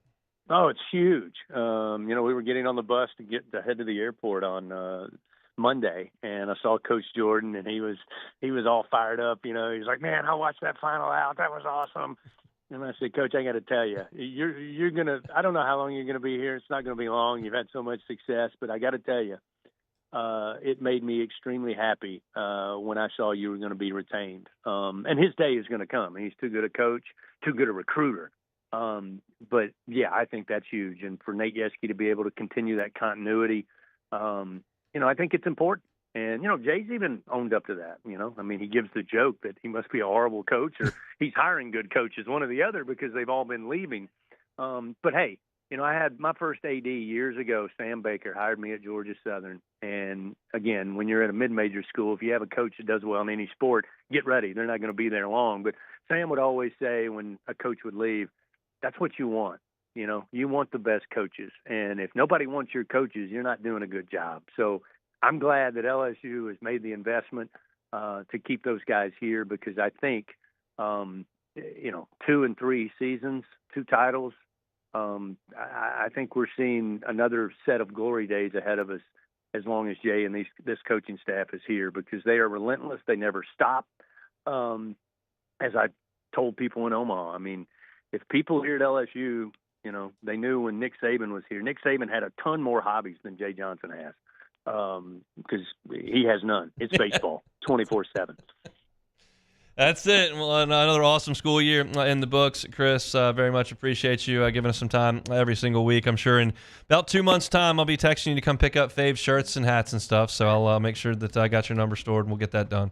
Oh, it's huge. We were getting on the bus to head to the airport on Monday, and I saw Coach Jordan, and he was all fired up. He's like, "Man, I watched that final out. That was awesome." And I said, "Coach, I got to tell you, you're gonna. I don't know how long you're gonna be here. It's not gonna be long. You've had so much success, but I got to tell you, it made me extremely happy when I saw you were going to be retained. And his day is going to come. He's too good a coach, too good a recruiter. But yeah, I think that's huge. And for Nate Yeske to be able to continue that continuity, I think it's important. And, Jay's even owned up to that, he gives the joke that he must be a horrible coach, or he's hiring good coaches, one or the other, because they've all been leaving. But hey, I had my first AD years ago. Sam Baker hired me at Georgia Southern. And again, when you're at a mid-major school, if you have a coach that does well in any sport, get ready. They're not going to be there long. But Sam would always say when a coach would leave, that's what you want. You want the best coaches. And if nobody wants your coaches, you're not doing a good job. So I'm glad that LSU has made the investment to keep those guys here, because I think, 2 and 3 seasons, 2 titles, I think we're seeing another set of glory days ahead of us as long as Jay and this coaching staff is here, because they are relentless. They never stop. As I told people in Omaha, if people here at LSU, they knew when Nick Saban was here. Nick Saban had a ton more hobbies than Jay Johnson has, because he has none. It's baseball 24/7. That's it. Well, another awesome school year in the books. Chris, very much appreciate you giving us some time every single week. I'm sure in about 2 months' time, I'll be texting you to come pick up Fave's shirts and hats and stuff. So I'll make sure that I got your number stored, and we'll get that done.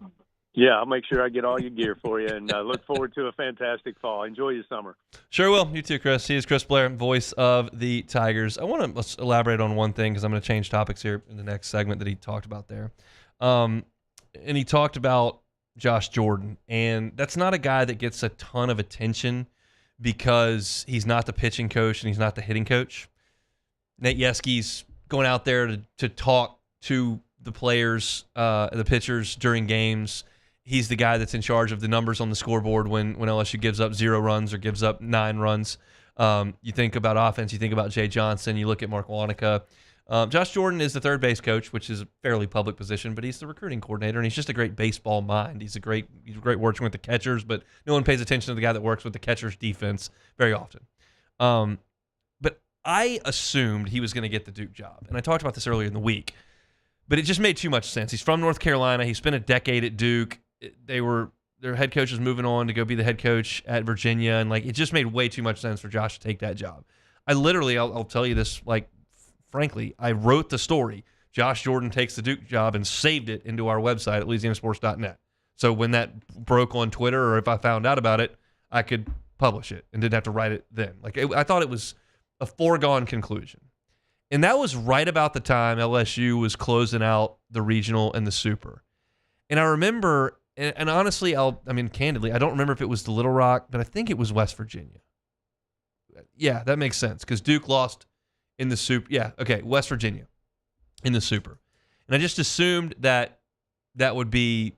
Yeah, I'll make sure I get all your gear for you, and look forward to a fantastic fall. Enjoy your summer. Sure will. You too, Chris. He is Chris Blair, voice of the Tigers. Let's elaborate on one thing, because I'm going to change topics here in the next segment that he talked about there. And he talked about Josh Jordan, and that's not a guy that gets a ton of attention because he's not the pitching coach and he's not the hitting coach. Nate Yeske's going out there to talk to the players, the pitchers during games. He's the guy that's in charge of the numbers on the scoreboard when LSU gives up 0 runs or gives up 9 runs. You think about offense, you think about Jay Johnson, you look at Mark Wanica. Josh Jordan is the third base coach, which is a fairly public position, but he's the recruiting coordinator, and he's just a great baseball mind. He's great working with the catchers, but no one pays attention to the guy that works with the catcher's defense very often. But I assumed he was going to get the Duke job, and I talked about this earlier in the week, but it just made too much sense. He's from North Carolina. He spent a decade at Duke. Their head coach was moving on to go be the head coach at Virginia, and it just made way too much sense for Josh to take that job. I'll tell you this, frankly, I wrote the story. Josh Jordan takes the Duke job and saved it into our website at LouisianaSports.net. So when that broke on Twitter, or if I found out about it, I could publish it and didn't have to write it then. I thought it was a foregone conclusion. And that was right about the time LSU was closing out the regional and the super. And I remember, and honestly, candidly, I don't remember if it was the Little Rock, but I think it was West Virginia. Yeah, that makes sense, because Duke lost in the super. Yeah, okay, West Virginia in the super. And I just assumed that would be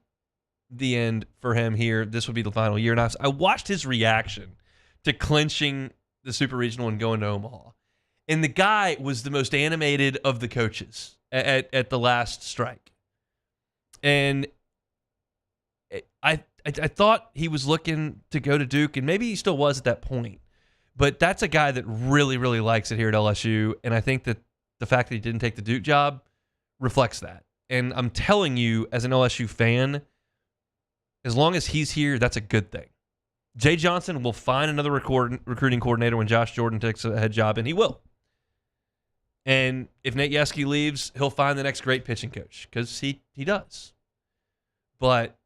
the end for him here. This would be the final year. And I watched his reaction to clinching the super regional and going to Omaha. And the guy was the most animated of the coaches at the last strike. And I thought he was looking to go to Duke, and maybe he still was at that point. But that's a guy that really, really likes it here at LSU, and I think that the fact that he didn't take the Duke job reflects that. And I'm telling you, as an LSU fan, as long as he's here, that's a good thing. Jay Johnson will find another recruiting coordinator when Josh Jordan takes a head job, and he will. And if Nate Yeske leaves, he'll find the next great pitching coach, because he does. But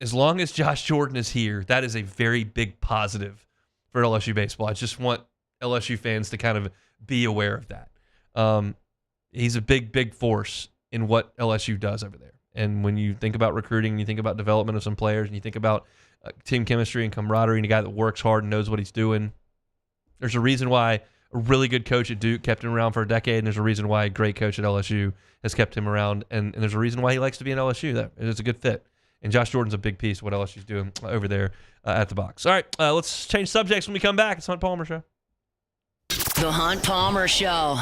as long as Josh Jordan is here, that is a very big positive for LSU baseball. I just want LSU fans to kind of be aware of that. He's a big, big force in what LSU does over there. And when you think about recruiting, and you think about development of some players, and you think about team chemistry and camaraderie, and a guy that works hard and knows what he's doing, there's a reason why a really good coach at Duke kept him around for a decade, and there's a reason why a great coach at LSU has kept him around, and there's a reason why he likes to be in LSU. That it's a good fit. And Josh Jordan's a big piece of what LSU's doing over there at the box. All right, let's change subjects when we come back. It's the Hunt Palmer Show. The Hunt Palmer Show.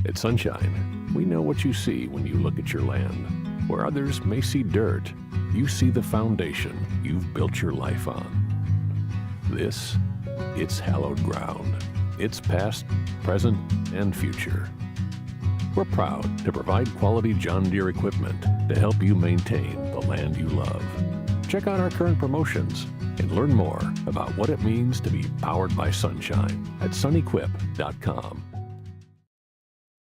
At Sunshine, we know what you see when you look at your land. Where others may see dirt, you see the foundation you've built your life on. This, it's hallowed ground. It's past, present, and future. We're proud to provide quality John Deere equipment to help you maintain the land you love. Check out our current promotions and learn more about what it means to be powered by sunshine at sunequip.com.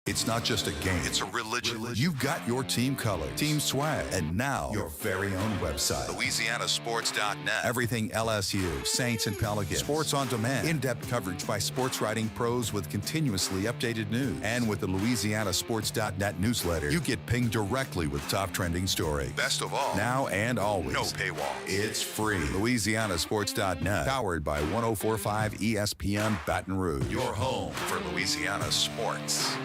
It's not just a game, it's a religion. You've got your team colors, team swag, and now your very own website, LouisianaSports.net. Everything LSU, Saints, and Pelicans. Sports on demand. In-depth coverage by sports writing pros with continuously updated news. And with the LouisianaSports.net newsletter, you get pinged directly with top trending stories. Best of all, now and always, no paywall. It's free. LouisianaSports.net, powered by 104.5 ESPN Baton Rouge. Your home for Louisiana sports.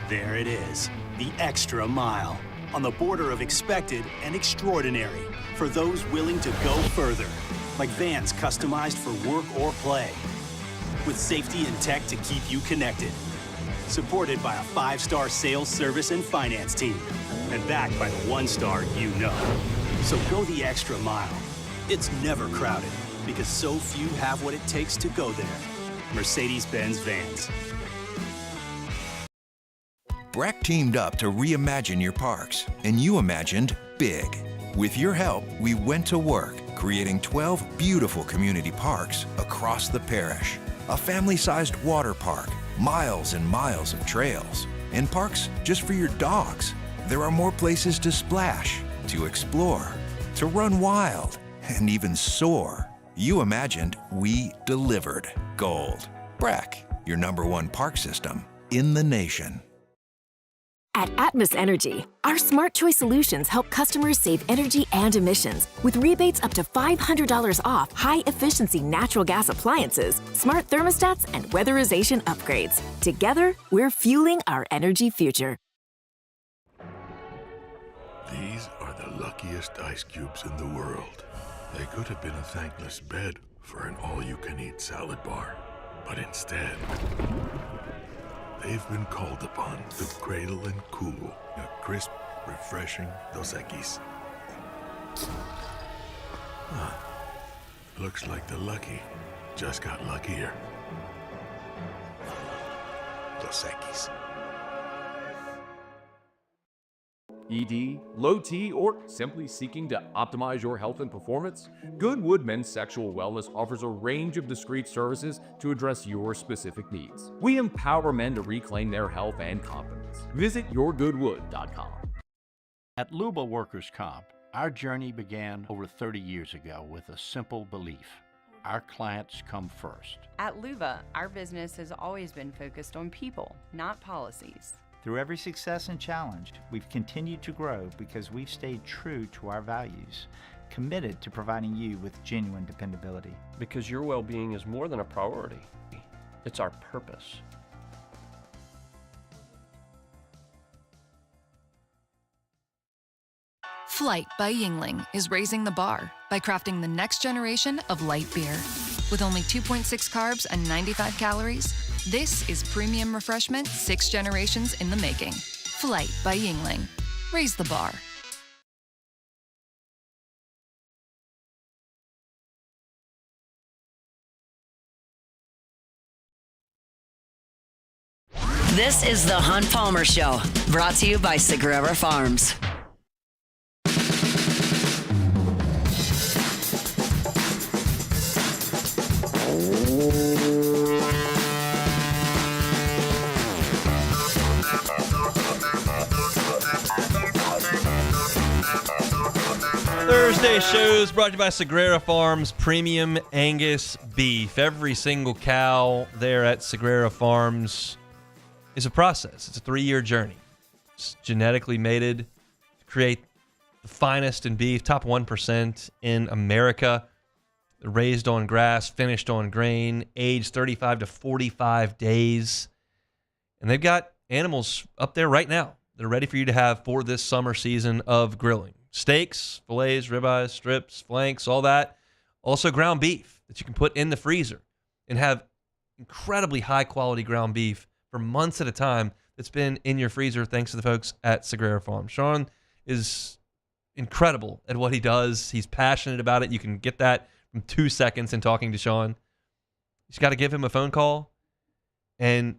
There it is, the extra mile, on the border of expected and extraordinary for those willing to go further, like vans customized for work or play, with safety and tech to keep you connected, supported by a 5-star sales, service, and finance team, and backed by the 1-star you know. So go the extra mile. It's never crowded, because so few have what it takes to go there. Mercedes-Benz Vans. Breck teamed up to reimagine your parks, and you imagined big. With your help, we went to work, creating 12 beautiful community parks across the parish. A family-sized water park, miles and miles of trails, and parks just for your dogs. There are more places to splash, to explore, to run wild, and even soar. You imagined, we delivered. Gold. Breck, your #1 park system in the nation. At Atmos Energy, our Smart Choice solutions help customers save energy and emissions with rebates up to $500 off high-efficiency natural gas appliances, smart thermostats, and weatherization upgrades. Together, we're fueling our energy future. These are the luckiest ice cubes in the world. They could have been a thankless bed for an all-you-can-eat salad bar, but instead, they've been called upon to cradle and cool a crisp, refreshing Dos Equis. Looks like the lucky just got luckier. Dos Equis. ED, low T, or simply seeking to optimize your health and performance? Goodwood Men's Sexual Wellness offers a range of discreet services to address your specific needs. We empower men to reclaim their health and confidence. Visit yourgoodwood.com. At Luba Workers' Comp, our journey began over 30 years ago with a simple belief: our clients come first. At Luba, our business has always been focused on people, not policies. Through every success and challenge, we've continued to grow because we've stayed true to our values, committed to providing you with genuine dependability. Because your well-being is more than a priority. It's our purpose. Flight by Yingling is raising the bar by crafting the next generation of light beer. With only 2.6 carbs and 95 calories, this is premium refreshment 6 generations in the making. Flight by Yingling. Raise the bar. This is the Hunt Palmer Show, brought to you by Sagrera Farms. Thursday shows brought to you by Sagrera Farms Premium Angus Beef. Every single cow there at Sagrera Farms is a process. It's a 3-year journey. It's genetically mated to create the finest in beef, top 1% in America. They're raised on grass, finished on grain, aged 35 to 45 days. And they've got animals up there right now that are ready for you to have for this summer season of grilling. Steaks, fillets, ribeyes, strips, flanks, all that. Also ground beef that you can put in the freezer and have incredibly high-quality ground beef for months at a time that's been in your freezer thanks to the folks at Sagrera Farm. Sean is incredible at what he does. He's passionate about it. You can get that from 2 seconds in talking to Sean. You just got to give him a phone call and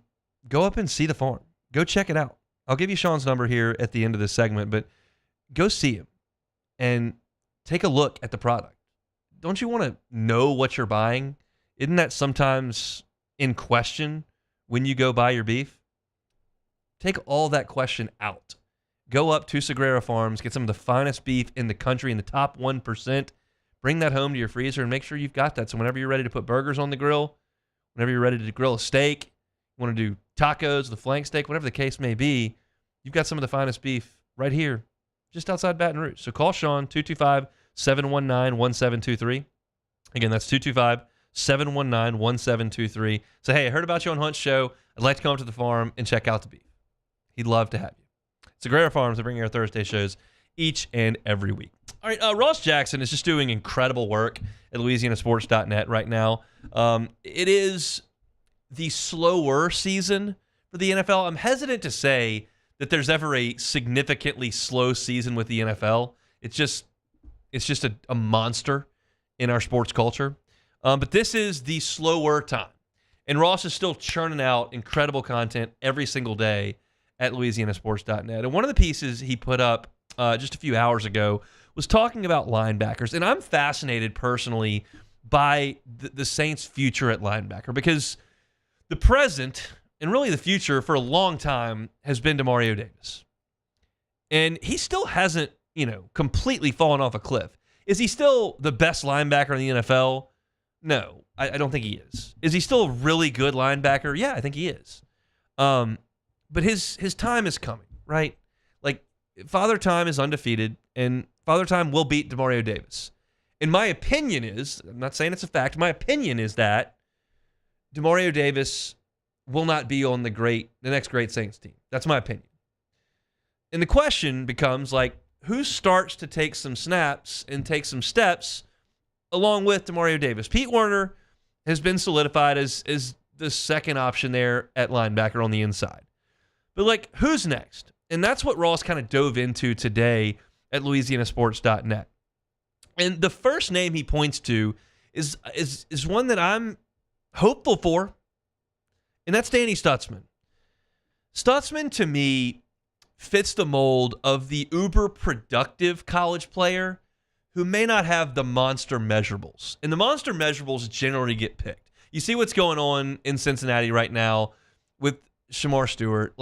go up and see the farm. Go check it out. I'll give you Sean's number here at the end of this segment, but go see him and take a look at the product. Don't you want to know what you're buying? Isn't that sometimes in question when you go buy your beef? Take all that question out. Go up to Sagrera Farms, get some of the finest beef in the country in the top 1%. Bring that home to your freezer and make sure you've got that. So whenever you're ready to put burgers on the grill, whenever you're ready to grill a steak, you want to do tacos, the flank steak, whatever the case may be, you've got some of the finest beef right here just outside Baton Rouge. So call Sean, 225-719-1723. Again, that's 225-719-1723. Say, hey, I heard about you on Hunt's show. I'd like to come up to the farm and check out the beef. He'd love to have you. Sagrera Farms are bringing our Thursday shows each and every week. All right, Ross Jackson is just doing incredible work at LouisianaSports.net right now. It is the slower season for the NFL. I'm hesitant to say that there's ever a significantly slow season with the NFL. It's just a monster in our sports culture. But this is the slower time. And Ross is still churning out incredible content every single day at LouisianaSports.net. And one of the pieces he put up just a few hours ago was talking about linebackers. And I'm fascinated personally by the Saints' future at linebacker because the present and really the future for a long time has been Demario Davis. And he still hasn't, completely fallen off a cliff. Is he still the best linebacker in the NFL? No, I don't think he is. Is he still a really good linebacker? Yeah, I think he is. But his time is coming, right? Like, Father Time is undefeated, and Father Time will beat Demario Davis. And my opinion is, I'm not saying it's a fact, my opinion is that Demario Davis will not be on the next great Saints team. That's my opinion. And the question becomes, like, who starts to take some snaps and take some steps along with Demario Davis? Pete Werner has been solidified as the second option there at linebacker on the inside. But, like, who's next? And that's what Ross kind of dove into today at LouisianaSports.net. And the first name he points to is one that I'm hopeful for, and that's Danny Stutzman. Stutzman, to me, fits the mold of the uber-productive college player who may not have the monster measurables. And the monster measurables generally get picked. You see what's going on in Cincinnati right now with Shamar Stewart,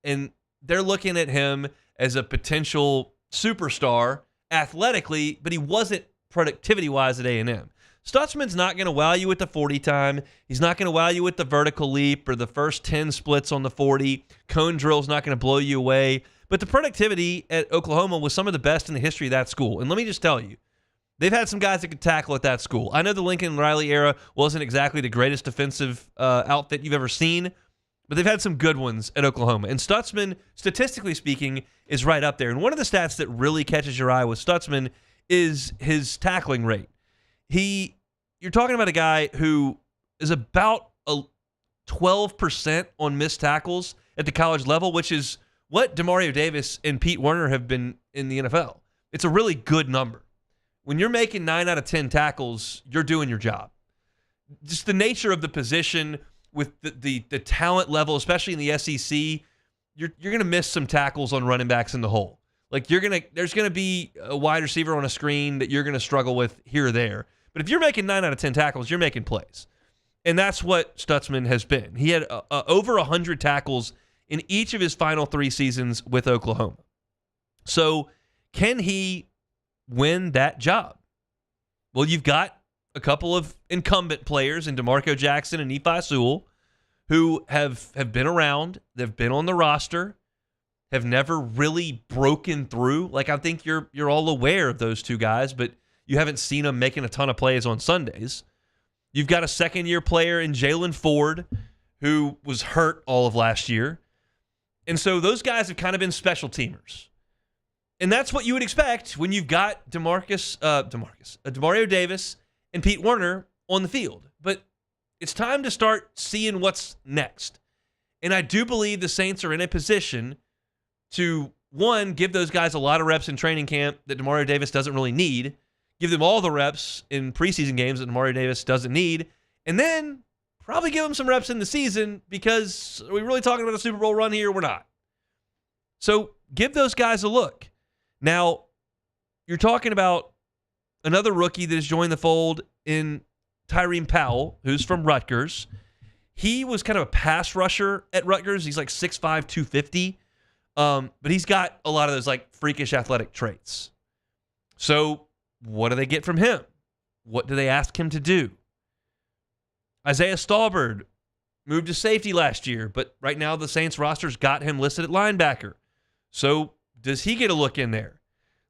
and they're looking at him as a potential superstar athletically, but he wasn't productivity-wise at A&M. Stutzman's not going to wow you with the 40 time. He's not going to wow you with the vertical leap or the first 10 splits on the 40. Cone drill's not going to blow you away. But the productivity at Oklahoma was some of the best in the history of that school. And let me just tell you, they've had some guys that could tackle at that school. I know the Lincoln Riley era wasn't exactly the greatest defensive outfit you've ever seen, but they've had some good ones at Oklahoma. And Stutzman, statistically speaking, is right up there. And one of the stats that really catches your eye with Stutzman is his tackling rate. You're talking about a guy who is about 12% on missed tackles at the college level, which is what Demario Davis and Pete Werner have been in the NFL. It's a really good number. When you're making 9 out of 10 tackles, you're doing your job. Just the nature of the position with the talent level, especially in the SEC, you're going to miss some tackles on running backs in the hole. Like there's going to be a wide receiver on a screen that you're going to struggle with here or there. But if you're making 9 out of 10 tackles, you're making plays. And that's what Stutzman has been. He had over 100 tackles in each of his final 3 seasons with Oklahoma. So can he win that job? Well, you've got a couple of incumbent players in DeMarco Jackson and Nephi Sewell who have been around, they've been on the roster, have never really broken through. Like, I think you're all aware of those two guys, but you haven't seen them making a ton of plays on Sundays. You've got a second-year player in Jalen Ford who was hurt all of last year. And so those guys have kind of been special teamers. And that's what you would expect when you've got Demario Davis and Pete Werner on the field. But it's time to start seeing what's next. And I do believe the Saints are in a position to, one, give those guys a lot of reps in training camp that Demario Davis doesn't really need, give them all the reps in preseason games that Demario Davis doesn't need, and then probably give them some reps in the season, because are we really talking about a Super Bowl run here? We're not. So give those guys a look. Now, you're talking about another rookie that has joined the fold in Tyreen Powell, who's from Rutgers. He was kind of a pass rusher at Rutgers. He's like 6'5", 250. But he's got a lot of those like freakish athletic traits. So what do they get from him? What do they ask him to do? Isaiah Stallbird moved to safety last year, but right now the Saints roster's got him listed at linebacker. So does he get a look in there?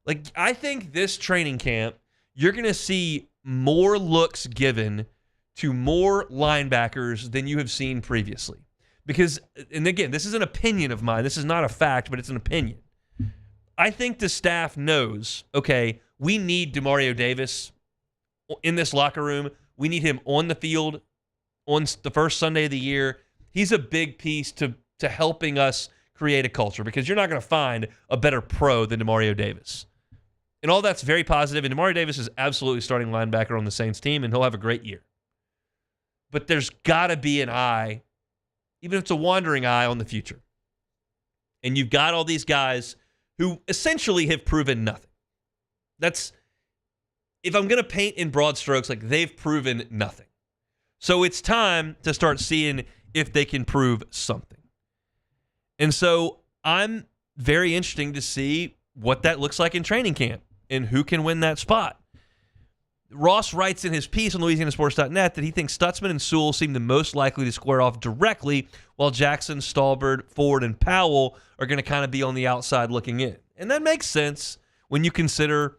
Like, I think this training camp, you're going to see more looks given to more linebackers than you have seen previously. Because, and again, this is an opinion of mine. This is not a fact, but it's an opinion. I think the staff knows, okay, we need Demario Davis in this locker room. We need him on the field on the first Sunday of the year. He's a big piece to helping us create a culture, because you're not going to find a better pro than Demario Davis. And all that's very positive, and Demario Davis is absolutely starting linebacker on the Saints team, and he'll have a great year. But there's got to be an eye, even if it's a wandering eye, on the future. And you've got all these guys who essentially have proven nothing. That's, if I'm going to paint in broad strokes, like, they've proven nothing. So it's time to start seeing if they can prove something. And so I'm very interested to see what that looks like in training camp and who can win that spot. Ross writes in his piece on LouisianaSports.net that he thinks Stutzman and Sewell seem the most likely to square off directly, while Jackson, Stallbird, Ford, and Powell are going to kind of be on the outside looking in. And that makes sense when you consider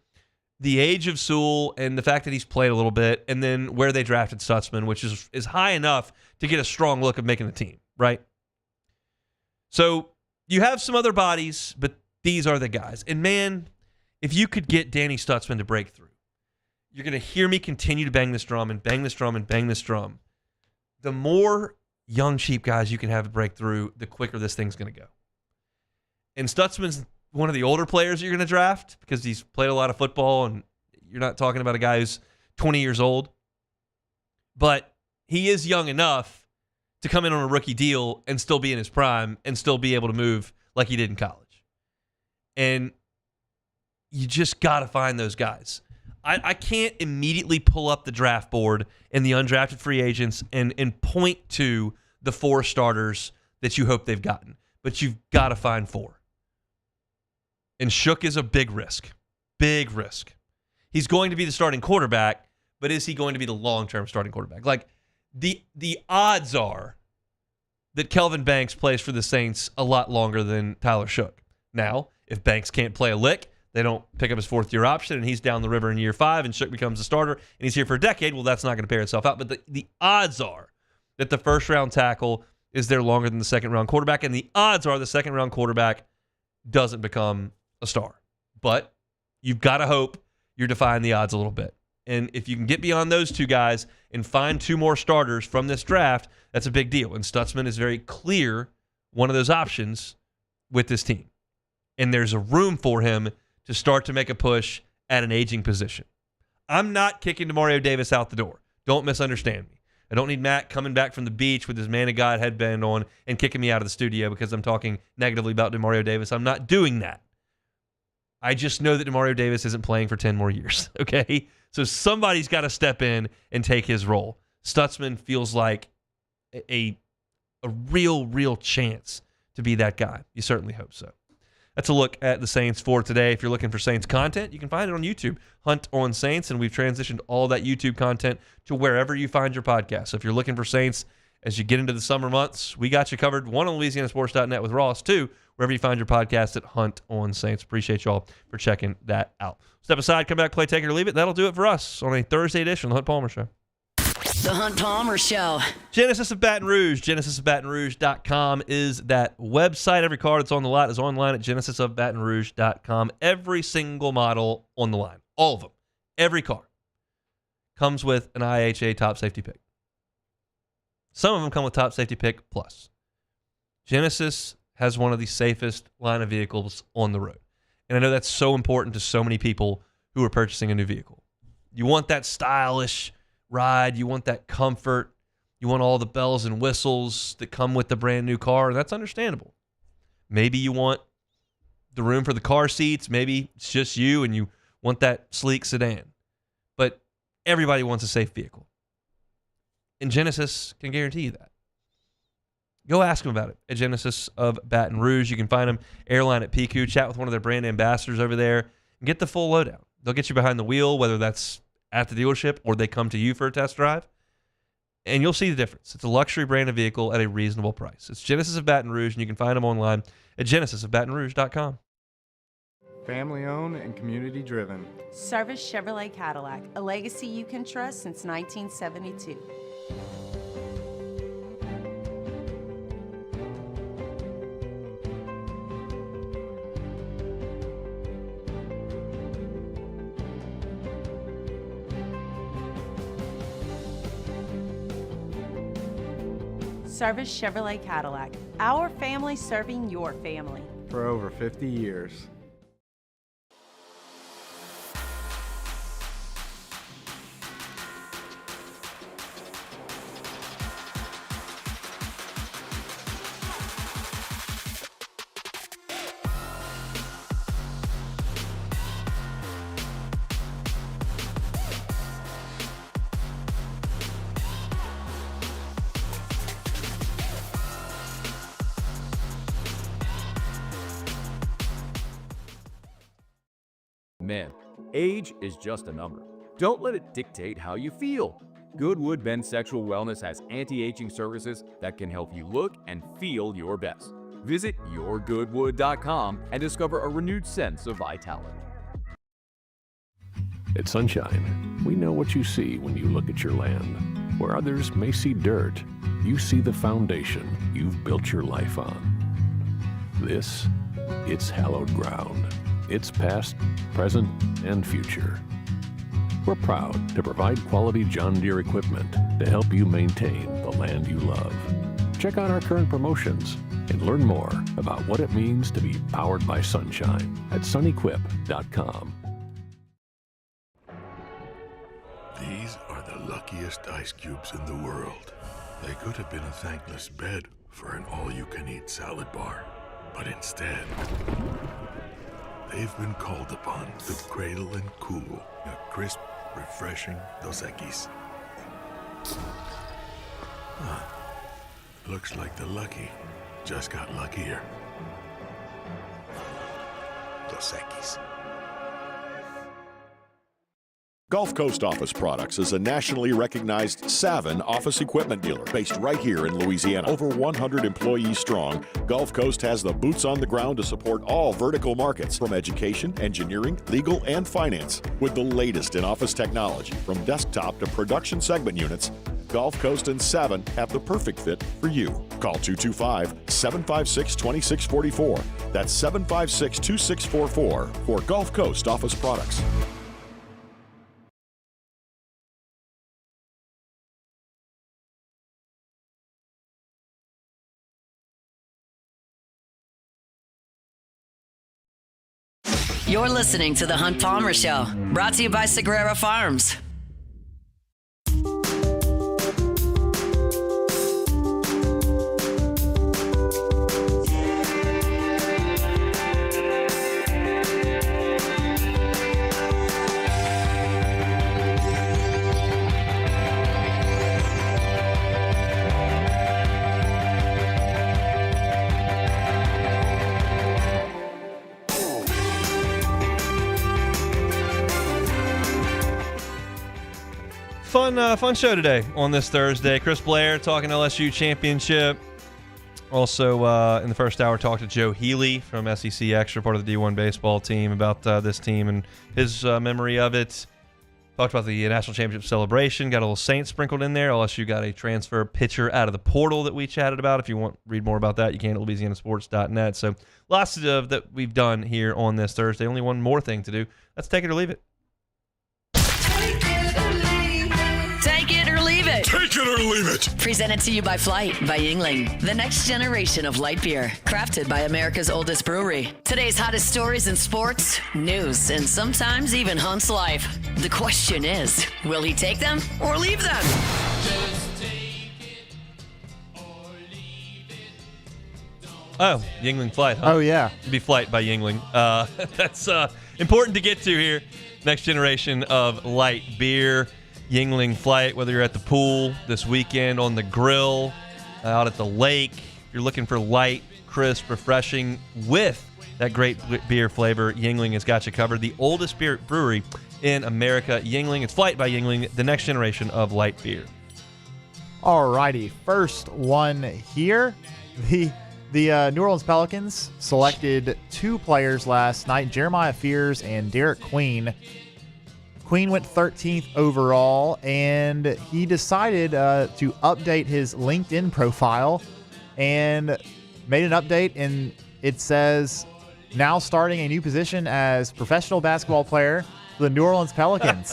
the age of Sewell and the fact that he's played a little bit, and then where they drafted Stutzman, which is high enough to get a strong look of making the team, right? So you have some other bodies, but these are the guys. And man, if you could get Danny Stutzman to break through, you're going to hear me continue to bang this drum and bang this drum and bang this drum. The more young, cheap guys you can have to break through, the quicker this thing's going to go. And Stutzman's one of the older players you're going to draft because he's played a lot of football, and you're not talking about a guy who's 20 years old. But he is young enough to come in on a rookie deal and still be in his prime and still be able to move like he did in college. And you just got to find those guys. I can't immediately pull up the draft board and the undrafted free agents and point to the 4 starters that you hope they've gotten. But you've got to find 4. And Shook is a big risk. Big risk. He's going to be the starting quarterback, but is he going to be the long-term starting quarterback? Like, the odds are that Kelvin Banks plays for the Saints a lot longer than Tyler Shook. Now, if Banks can't play a lick, they don't pick up his 4th-year option, and he's down the river in year 5, and Shook becomes a starter, and he's here for a decade. Well, that's not going to bear itself out. But the odds are that the first-round tackle is there longer than the second-round quarterback, and the odds are the second-round quarterback doesn't become a star. But you've got to hope you're defying the odds a little bit. And if you can get beyond those 2 guys and find 2 more starters from this draft, that's a big deal. And Stutzman is very clear one of those options with this team. And there's a room for him to start to make a push at an aging position. I'm not kicking Demario Davis out the door. Don't misunderstand me. I don't need Matt coming back from the beach with his man of God headband on and kicking me out of the studio because I'm talking negatively about Demario Davis. I'm not doing that. I just know that Demario Davis isn't playing for 10 more years, okay? So somebody's got to step in and take his role. Stutzman feels like a real chance to be that guy. You certainly hope so. That's a look at the Saints for today. If you're looking for Saints content, you can find it on YouTube, Hunt on Saints, and we've transitioned all that YouTube content to wherever you find your podcast. So if you're looking for Saints as you get into the summer months, we got you covered. One on LouisianaSports.net with Ross. Two, wherever you find your podcast at Hunt on Saints. Appreciate you all for checking that out. Step aside, come back, play, take it or leave it. That'll do it for us on a Thursday edition of the Hunt Palmer Show. The Hunt Palmer Show. Genesis of Baton Rouge. GenesisofBatonRouge.com is that website. Every car that's on the lot is online at GenesisofBatonRouge.com. Every single model on the line. All of them. Every car comes with an IHA top safety pick. Some of them come with top safety pick plus. Genesis has one of the safest line of vehicles on the road. And I know that's so important to so many people who are purchasing a new vehicle. You want that stylish ride, you want that comfort, you want all the bells and whistles that come with the brand new car, and that's understandable. Maybe you want the room for the car seats, maybe it's just you and you want that sleek sedan. But everybody wants a safe vehicle. And Genesis can guarantee you that. Go ask them about it at Genesis of Baton Rouge. You can find them airline at PQ, chat with one of their brand ambassadors over there, and get the full lowdown. They'll get you behind the wheel, whether that's at the dealership or they come to you for a test drive, and you'll see the difference. It's a luxury brand of vehicle at a reasonable price. It's Genesis of Baton Rouge, and you can find them online at GenesisofBatonRouge.com. Family owned and community driven. Service Chevrolet Cadillac, a legacy you can trust since 1972. Service Chevrolet Cadillac, our family serving your family. For over 50 years. Man, age is just a number. Don't let it dictate how you feel. Goodwood Men's Sexual Wellness has anti-aging services that can help you look and feel your best. Visit yourgoodwood.com and discover a renewed sense of vitality. At Sunshine, we know what you see when you look at your land. Where others may see dirt, you see the foundation you've built your life on. This, it's hallowed ground. It's past, present, and future. We're proud to provide quality John Deere equipment to help you maintain the land you love. Check out our current promotions and learn more about what it means to be powered by sunshine at sunequip.com. These are the luckiest ice cubes in the world. They could have been a thankless bed for an all-you-can-eat salad bar. But instead, they've been called upon to cradle and cool a crisp, refreshing Dos Equis. Looks like the lucky just got luckier. Dos Equis. Gulf Coast Office Products is a nationally recognized Savin office equipment dealer based right here in Louisiana. Over 100 employees strong, Gulf Coast has the boots on the ground to support all vertical markets, from education, engineering, legal, and finance. With the latest in office technology, from desktop to production segment units, Gulf Coast and Savin have the perfect fit for you. Call 225-756-2644. That's 756-2644 for Gulf Coast Office Products. You're listening to The Hunt Palmer Show, brought to you by Sagrera Farms. Fun show today on this Thursday. Chris Blair talking LSU championship. Also, in the first hour, talked to Joe Healey from SEC Extra, part of the D1 baseball team, about this team and his memory of it. Talked about the national championship celebration. Got a little Saints sprinkled in there. LSU got a transfer pitcher out of the portal that we chatted about. If you want to read more about that, you can at LouisianaSports.net. So lots of that we've done here on this Thursday. Only one more thing to do. Let's take it or leave it. Take it or leave it. Take it or leave it. Presented to you by Flight by Yingling, the next generation of light beer, crafted by America's oldest brewery. Today's hottest stories in sports, news, and sometimes even Hunt's life. The question is, will he take them or leave them? Oh, Yingling Flight, huh? Oh, yeah. It'd be Flight by Yingling. That's important to get to here. Next generation of light beer. Yingling Flight, whether you're at the pool this weekend, on the grill, out at the lake, if you're looking for light, crisp, refreshing with that great beer flavor, Yingling has got you covered. The oldest beer brewery in America, Yingling. It's Flight by Yingling, the next generation of light beer. All righty, first one here. The New Orleans Pelicans selected 2 players last night, Jeremiah Fears and Derek Queen. Queen went 13th overall, and he decided to update his LinkedIn profile and made an update, and it says, now starting a new position as professional basketball player for the New Orleans Pelicans.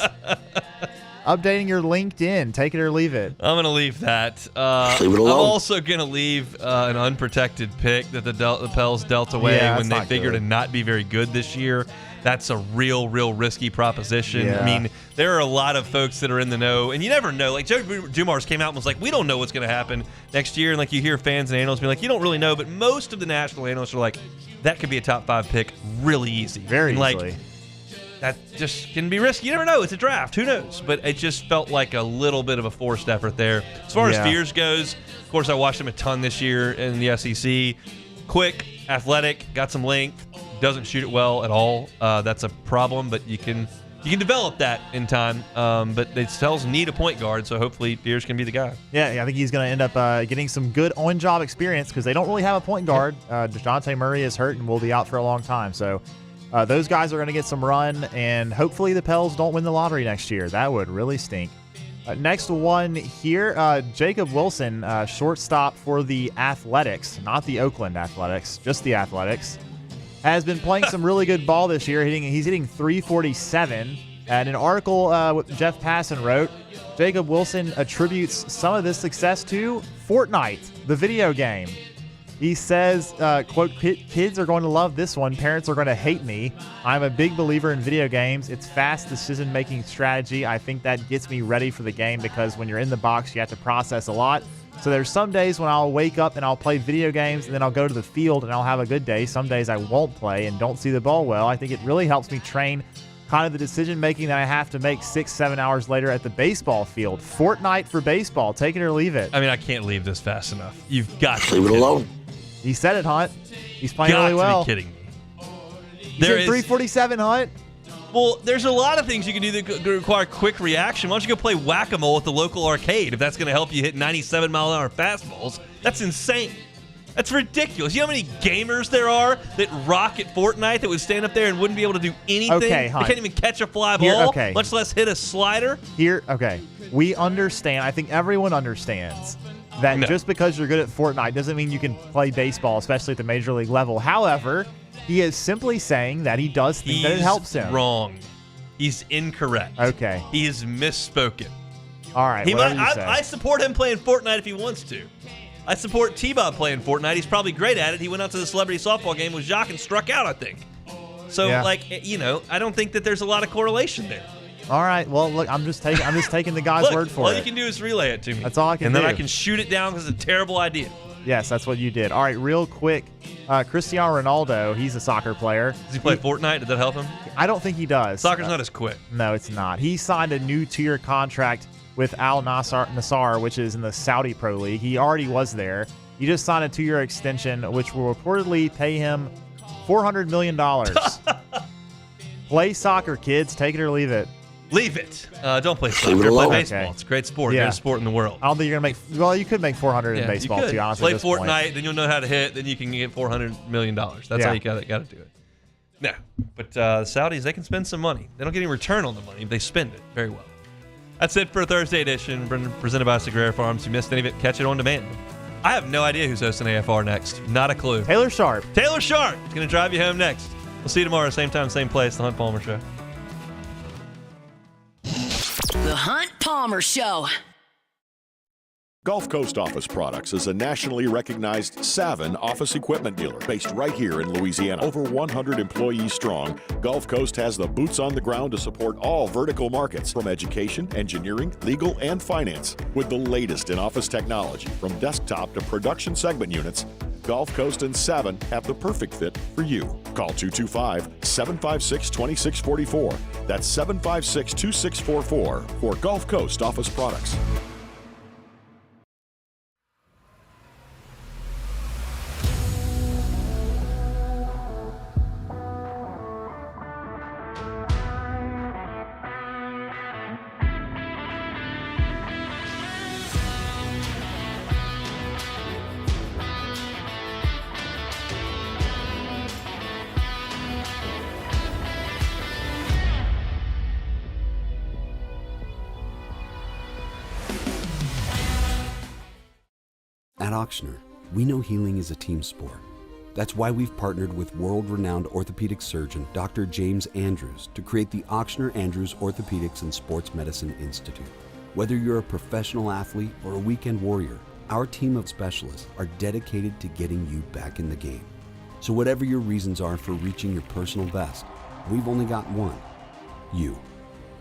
Updating your LinkedIn. Take it or leave it. I'm going to leave that. Leave it alone. I'm also going to leave an unprotected pick that the Pels dealt away when they figured to not be very good this year. That's a real risky proposition. Yeah. I mean, there are a lot of folks that are in the know, and you never know. Like, Joe Dumars came out and was like, we don't know what's going to happen next year. And, like, you hear fans and analysts be like, you don't really know. But most of the national analysts are like, that could be a top 5 pick really easy. Very and, like, easily. that just can be risky. You never know. It's a draft. Who knows? But it just felt like a little bit of a forced effort there. As far as Fears goes, of course, I watched him a ton this year in the SEC. Quick, athletic, got some length, doesn't shoot it well at all. That's a problem, but you can develop that in time. But the Pels need a point guard, so hopefully Fears can be the guy. Yeah, I think he's going to end up getting some good on-job experience because they don't really have a point guard. DeJounte Murray is hurt and will be out for a long time. So those guys are going to get some run, and hopefully the Pels don't win the lottery next year. That would really stink. Next one here, Jacob Wilson, shortstop for the Athletics, not the Oakland Athletics, just the Athletics, has been playing some really good ball this year. He's hitting .347. And an article Jeff Passan wrote, Jacob Wilson attributes some of this success to Fortnite, the video game. He says, quote, kids are going to love this one. Parents are going to hate me. I'm a big believer in video games. It's fast decision-making strategy. I think that gets me ready for the game because when you're in the box, you have to process a lot. So there's some days when I'll wake up and I'll play video games and then I'll go to the field and I'll have a good day. Some days I won't play and don't see the ball well. I think it really helps me train kind of the decision-making that I have to make 6-7 hours later at the baseball field. Fortnite for baseball. Take it or leave it. I mean, I can't leave this fast enough. You've got to leave it alone. He said it, Hunt. He's playing really well. Be kidding me. There is .347, Hunt. Well, there's a lot of things you can do that require quick reaction. Why don't you go play whack-a-mole at the local arcade if that's going to help you hit 97-mile-an-hour fastballs? That's insane. That's ridiculous. You know how many gamers there are that rock at Fortnite that would stand up there and wouldn't be able to do anything? Okay, Hunt. They can't even catch a fly ball, much less hit a slider. We understand. I think everyone understands that just because you're good at Fortnite doesn't mean you can play baseball, especially at the major league level. However, he is simply saying that he does think that it helps him. Wrong. He's incorrect. Okay. He has misspoken. All right. I support him playing Fortnite if he wants to. I support T-Bob playing Fortnite. He's probably great at it. He went out to the celebrity softball game with Jacques and struck out, I think. So, I don't think that there's a lot of correlation there. All right. Well, look, I'm just taking the guy's word for it. All you can do is relay it to me. That's all I can do. And then I can shoot it down because it's a terrible idea. Yes, that's what you did. All right, real quick. Cristiano Ronaldo, he's a soccer player. Does he play Fortnite? Did that help him? I don't think he does. Soccer's not as quick. No, it's not. He signed a new 2-year contract with Al Nassr, which is in the Saudi Pro League. He already was there. He just signed a 2-year extension, which will reportedly pay him $400 million. Play soccer, kids. Take it or leave it. Leave it. Don't play Leave soccer. it Play alone. baseball. Okay. It's a great sport. Yeah. Greatest sport in the world. I don't think you're going to make. Well, you could make 400 in baseball, you to be honest. Play at this Fortnite, point. then you'll know how to hit. Then you can get $400 million. That's how you got to do it. No, but the Saudis, they can spend some money. They don't get any return on the money, but they spend it very well. That's it for Thursday edition, presented by Sagrera Farms. If you missed any of it, catch it on demand. I have no idea who's hosting AFR next. Not a clue. Taylor Sharp. Taylor Sharp is going to drive you home next. We'll see you tomorrow, same time, same place, The Hunt Palmer Show. The Hunt Palmer Show. Gulf Coast Office Products is a nationally recognized Savin office equipment dealer based right here in Louisiana. Over 100 employees strong, Gulf Coast has the boots on the ground to support all vertical markets, from education, engineering, legal, and finance. With the latest in office technology, from desktop to production segment units, Gulf Coast and Savin have the perfect fit for you. Call 225-756-2644. That's 756-2644 for Gulf Coast Office Products. At Auctioner, we know healing is a team sport. That's why we've partnered with world-renowned orthopedic surgeon Dr. James Andrews to create the Auctioner Andrews Orthopedics and Sports Medicine Institute. Whether you're a professional athlete or a weekend warrior, our team of specialists are dedicated to getting you back in the game. So whatever your reasons are for reaching your personal best, we've only got one: you.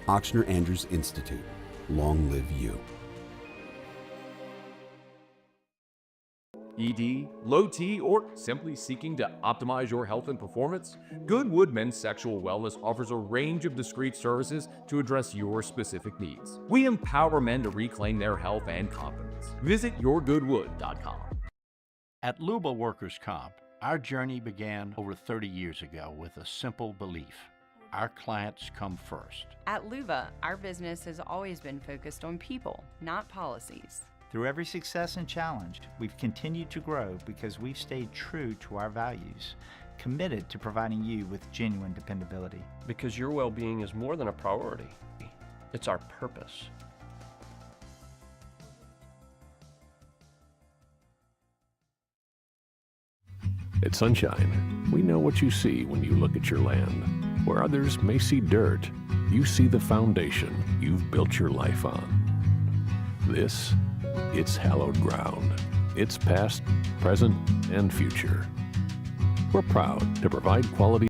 Auctioner Andrews Institute. Long live you. ED, low T, or simply seeking to optimize your health and performance? Goodwood Men's Sexual Wellness offers a range of discreet services to address your specific needs. We empower men to reclaim their health and confidence. Visit yourgoodwood.com. At Luba Workers' Comp, our journey began over 30 years ago with a simple belief: our clients come first. At Luva, our business has always been focused on people, not policies. Through every success and challenge, we've continued to grow because we've stayed true to our values, committed to providing you with genuine dependability. Because your well-being is more than a priority. It's our purpose. At Sunshine, we know what you see when you look at your land. Where others may see dirt, you see the foundation you've built your life on. This, it's hallowed ground. It's past, present, and future. We're proud to provide quality